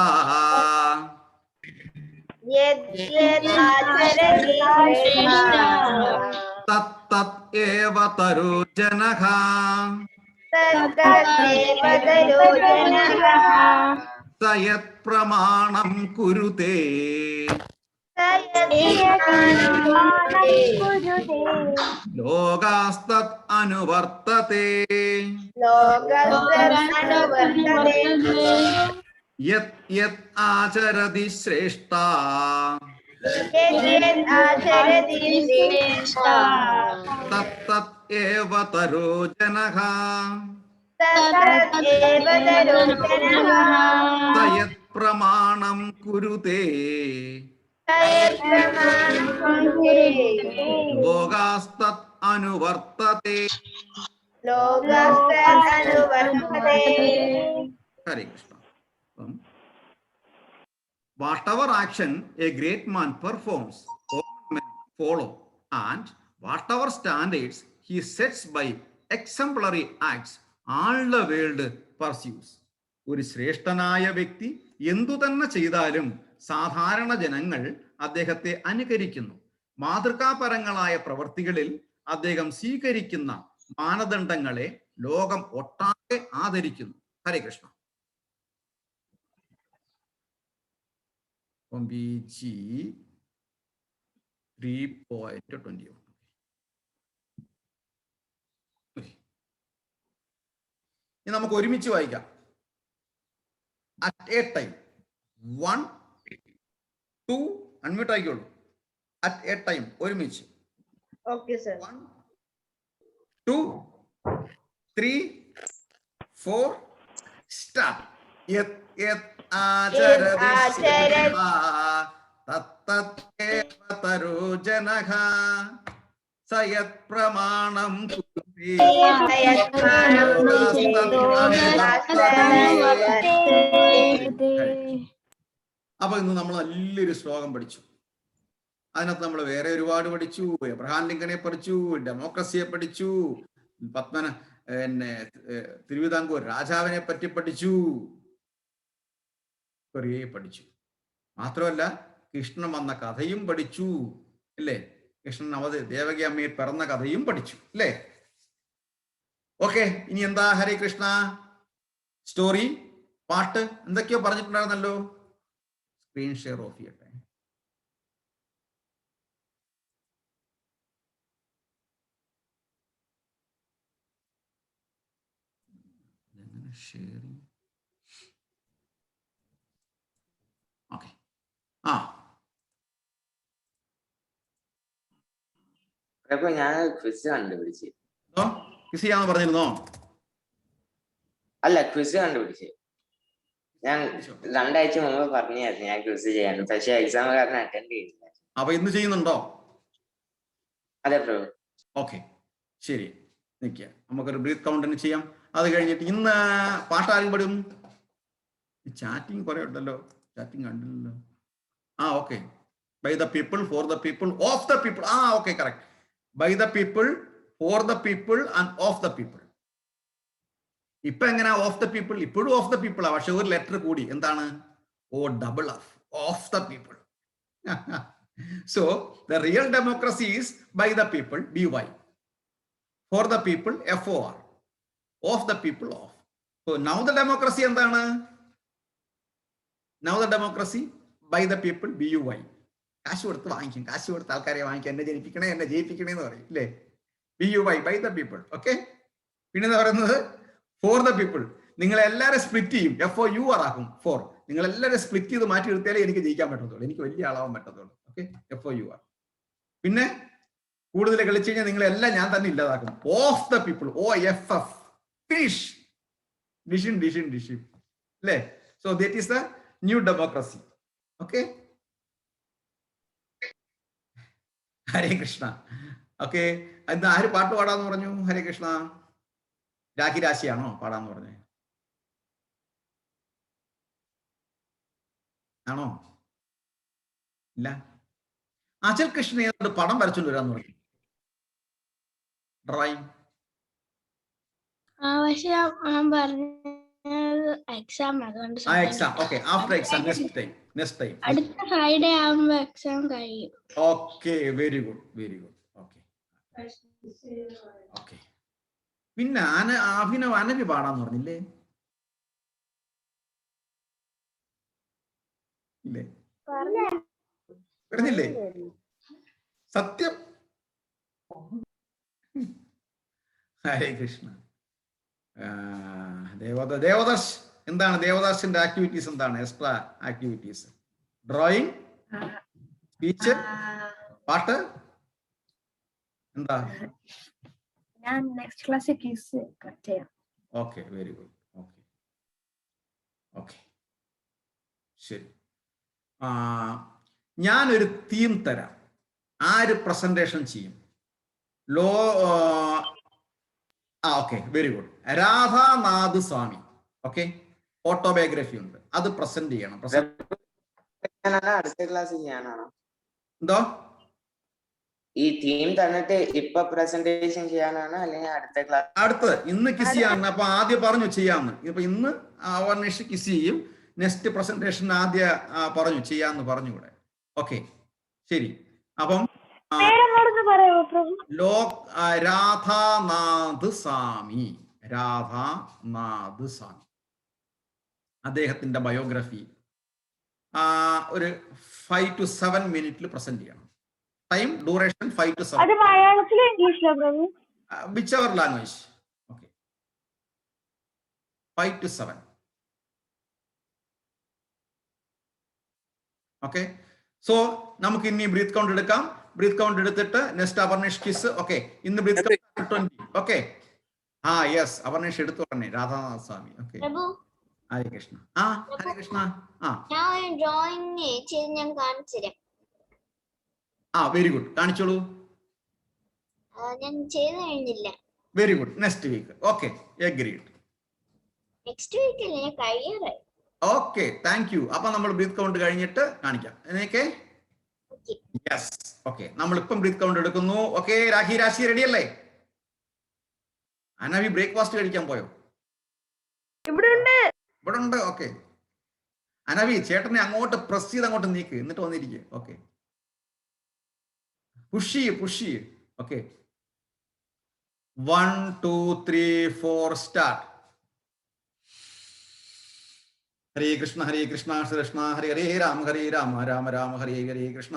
[SPEAKER 1] തത് ഏവതരോ ജനഃ സയത് പ്രമാണം കുരുതേ ലോകാസ്തത് അനുവർത്തതേ. യത് യത് ആചരതി ശ്രേഷ്ഠ തത് തത് ഏവതരോ ജനഃ സയത് പ്രമാണം കുരുതേ ലോകാസ്തത് അനുവർത്തതേ. ഹരേ Krishna. Whatever action a great man performs, all men follow, and whatever standards he sets by exemplary acts, all the world pursues. ഒരു ശ്രേഷ്ഠനായ വ്യക്തി എന്തു തന്നെ ചെയ്താലും സാധാരണ ജനങ്ങൾ അദ്ദേഹത്തെ അനുകരിക്കുന്നു. മാതൃകാപരങ്ങളായ പ്രവർത്തികളിൽ അദ്ദേഹം സ്വീകരിക്കുന്ന മാനദണ്ഡങ്ങളെ ലോകം ഒട്ടാകെ ആദരിക്കുന്നു. ഹരേ കൃഷ്ണ. From BG 3.21. ഇനി നമുക്ക് ഒരുമിച്ച് വായിക്കാം. അറ്റ് എ ടൈം 1 2 അൺമ്യൂട്ട് ആയിക്കോളൂ. അറ്റ് എ ടൈം ഒരുമിച്ച്.
[SPEAKER 2] Okay, sir.
[SPEAKER 1] 1 2 3 4 സ്റ്റാർട്ട്. തരോജനഃ സയത് പ്രമാണം അപ്പൊ ഇന്ന് നമ്മൾ നല്ലൊരു ശ്ലോകം പഠിച്ചു. അതിനകത്ത് നമ്മൾ വേറെ ഒരുപാട് പഠിച്ചു. എബ്രഹാം ലിങ്കനെ പഠിച്ചു, ഡെമോക്രസിയെ പഠിച്ചു, തിരുവിതാംകൂർ രാജാവിനെ പറ്റി പഠിച്ചു, കുറേ പഠിച്ചു. മാത്രമല്ല കൃഷ്ണൻ വന്ന കഥയും പഠിച്ചു അല്ലേ? കൃഷ്ണൻ ദേവകി അമ്മയെ പിറന്ന കഥയും പഠിച്ചു അല്ലേ? ഓക്കെ, ഇനി എന്താ? ഹരേ കൃഷ്ണ. സ്റ്റോറി, പാട്ട് എന്തൊക്കെയോ പറഞ്ഞിട്ടുണ്ടായിരുന്നല്ലോ. സ്ക്രീൻ ഷെയർ ഓഫ് ചെയ്യട്ടെ. ഷെയറിംഗ്. ഓക്കെ.
[SPEAKER 3] ഞാൻ ക്വിസ് കണ്ടുപിടിച്ച്.
[SPEAKER 1] ക്വിസ് ചെയ്യാന്ന് പറഞ്ഞിരുന്നോ?
[SPEAKER 3] അല്ല, ക്വിസ് കണ്ടുപിടിച്ച്. ഞാൻ 2 ആഴ്ച മുമ്പ് പറഞ്ഞായിരുന്നു ഞാൻ ക്വിസ് ചെയ്യാൻ. പക്ഷെ എക്സാം കാരണം അറ്റൻഡ് ചെയ്തില്ല.
[SPEAKER 1] അപ്പൊ ഇന്ന് ചെയ്യുന്നുണ്ടോ?
[SPEAKER 3] അതെ പ്രഭു.
[SPEAKER 1] ഓക്കെ, ശരി. നിൽക്കുക, നമുക്കൊരു ബ്രീത്ത് കൗണ്ടിന് ചെയ്യാം. അത് കഴിഞ്ഞിട്ട് ഇന്ന് പാട്ടാരും പഠിക്കും. ചാറ്റിങ് കുറെ ഉണ്ടല്ലോ, ചാറ്റിങ് കണ്ടില്ലല്ലോ. Okay. By the people, for the people, of the people. Okay, correct. By the people, for the people and of the people. ഇപ്പൊ എങ്ങനെ ഓഫ് ദ പീപ്പിൾ? ഇപ്പോഴും ഓഫ് ദ പീപ്പിൾ ആ, പക്ഷെ ഒരു ലെറ്റർ കൂടി. എന്താണ്? Double of the people. So the real democracy is by the people, BY. For the people, FOR. Of the people, of. So now the democracy എന്താണ്? Now the democracy by the people, BUY. കാശ് കൊടുത്ത് വാങ്ങിക്കും, കാശ് കൊടുത്ത് ആൾക്കാരെ വാങ്ങിക്കും. എന്നെ ജനിപ്പിക്കണേ, എന്നെ ജയിപ്പിക്കണേ എന്ന് പറയും അല്ലേ? BUY, by the people. Okay. പിന്നെ എന്താ പറയുന്നത്? For the people. നിങ്ങളെല്ലാവരും സ്പ്ലിറ്റ് ചെയ്യും, FOUR ആക്കും. ഫോർ. നിങ്ങളെല്ലാവരും സ്പ്ലിറ്റ് ചെയ്ത് മാറ്റി എടുത്താലേ എനിക്ക് ജയിക്കാൻ പറ്റത്തുള്ളൂ, എനിക്ക് വലിയ ആളാവാൻ പറ്റത്തുള്ളൂ. Okay, FOUR. പിന്നെ കൂടുതൽ കളിച്ചു കഴിഞ്ഞാൽ നിങ്ങളെല്ലാം ഞാൻ തന്നെ ഇല്ലാതാക്കും. Of the people, OFF. Finish. ഡിഷൻ അല്ലേ? So that is the new democracy. Okay. Hare Krishna. Okay, ഇന്ന് ആര് പാട്ട് പാടാന്ന് പറഞ്ഞു? ഹരേ കൃഷ്ണ. രാശിയാണോ പാടാന്ന് പറഞ്ഞേ? ആണോ? ഇല്ല. അചൽ കൃഷ്ണൻ ഏതാണ്ട് പടം വരച്ചോണ്ട് വരാന്ന് പറഞ്ഞു. ഡ്രോയിങ്.
[SPEAKER 7] പക്ഷെ ഞാൻ പറഞ്ഞത് എക്സാം അതുകൊണ്ട്
[SPEAKER 1] exam. Okay, after exam, next time.
[SPEAKER 7] അടുത്ത ഫ്രൈഡേ ആകുമ്പോ എക്സാം കഴിയും.
[SPEAKER 1] Okay, very good. ഓക്കെ. പിന്നെ അനവി പാടാന്ന് പറഞ്ഞില്ലേ? ഇല്ലേ? പറഞ്ഞില്ലേ? സത്യം. ഹരേ കൃഷ്ണ. ദേവദാസ് എന്താണ്? ദേവദാസിന്റെ ആക്ടിവിറ്റീസ് എന്താണ്? Extra activities? ഡ്രോയിങ്, സ്പീച്ച്, പാട്ട്, എന്താ?
[SPEAKER 7] ഞാൻ നെക്സ്റ്റ് ക്ലാസ്സിൽ ക്വിസ് ചെയ്യാം.
[SPEAKER 1] Okay, very good. ഓക്കെ, ശരി. ഞാനൊരു തീം തരാം. ആര് പ്രസന്റേഷൻ ചെയ്യും? Okay, very good. Radhanath Swami. Okay, autobiography ഉണ്ട്, അത് പ്രസന്റ് ചെയ്യണം.
[SPEAKER 3] അടുത്ത ക്ലാസ്സിൽ ഞാനാണോ?
[SPEAKER 1] എന്തോ?
[SPEAKER 3] ഈ തീം തന്നിട്ട് ഇപ്പൊ പ്രസന്റേഷൻ ചെയ്യാനാണ് അല്ലെങ്കിൽ അടുത്ത ക്ലാസ്?
[SPEAKER 1] അടുത്ത്. ഇന്ന് കിസ് ചെയ്യാന്ന്. അപ്പൊ ആദ്യം പറഞ്ഞു ചെയ്യാന്ന്. ഇപ്പൊ ഇന്ന് നെക്സ്റ്റ് കിസ് ചെയ്യും. നെക്സ്റ്റ് പ്രസന്റേഷൻ ആദ്യ പറഞ്ഞു ചെയ്യാന്ന് പറഞ്ഞുകൂടെ? ഓക്കെ, ശരി. അപ്പം രാധാനാഥ് സ്വാമി, അദ്ദേഹത്തിന്റെ ബയോഗ്രഫി ഒരു 5 to 7 മിനിറ്റിൽ പ്രസന്റ് ചെയ്യണം. Time duration 5 to 7.
[SPEAKER 4] അത് മലയാളത്തിലോ ഇംഗ്ലീഷിലോ പ്രഭു?
[SPEAKER 1] Whichever language. Okay. 5 to 7. Okay. So നമുക്ക് ഇനി ബ്രീത്ത് കൗണ്ട് എടുക്കാം. ബ്രീത്ത് കൗണ്ട് എടുത്തിട്ട് നെക്സ്റ്റ് അവർണേഷ് കിസ്. ഓക്കെ, ഇന്ന് ബ്രീത്ത് കൗണ്ട് 20. ഓക്കെ, ആ യെസ്, അവർണേഷ് എടുത്തു പറഞ്ഞേ. രാധാനാഥ സ്വാമി. ഓക്കെ,
[SPEAKER 5] പ്രഭു
[SPEAKER 1] ഹരേ കൃഷ്ണ. ആ ഹരേ കൃഷ്ണ. ആ
[SPEAKER 5] ഞാൻ ഒരു ഡ്രോയിങ് ചെയ്ത് ഞാൻ കാണിച്ചു തരാം.
[SPEAKER 1] ആ വെരി ഗുഡ്, കാണിച്ചോളൂ.
[SPEAKER 5] ഞാൻ ചെയ്ത് കഴിഞ്ഞില്ല.
[SPEAKER 1] Very good. Next week. Okay, agreed.
[SPEAKER 5] Next week അല്ലേ, ഞാൻ കഴിയാറായി.
[SPEAKER 1] Okay, thank you. അപ്പൊ നമ്മൾ ബ്രീത്ത് കൗണ്ട് കഴിഞ്ഞിട്ട് കാണിക്കാം. എന്നൊക്കെ
[SPEAKER 5] Okay.
[SPEAKER 1] യെസ്. ഓക്കെ, നമ്മളിപ്പം ബ്രീത്ത് കൗണ്ട് എടുക്കുന്നു. ഓക്കെ, രാശി റെഡി അല്ലേ? അനവി ബ്രേക്ക്ഫാസ്റ്റ് കഴിക്കാൻ പോയോ?
[SPEAKER 2] ഇവിടെ
[SPEAKER 1] ഉണ്ട്. ഓക്കെ, അനവി ചേട്ടനെ അങ്ങോട്ട് പ്രസ് ചെയ്ത് അങ്ങോട്ട് നീക്ക്, എന്നിട്ട് വന്നിരിക്കുക. Okay, push. Okay, 1 2 3 4 start. Hare Krishna Krishna Krishna Hare Hare Rama Rama Rama Hare Hare Krishna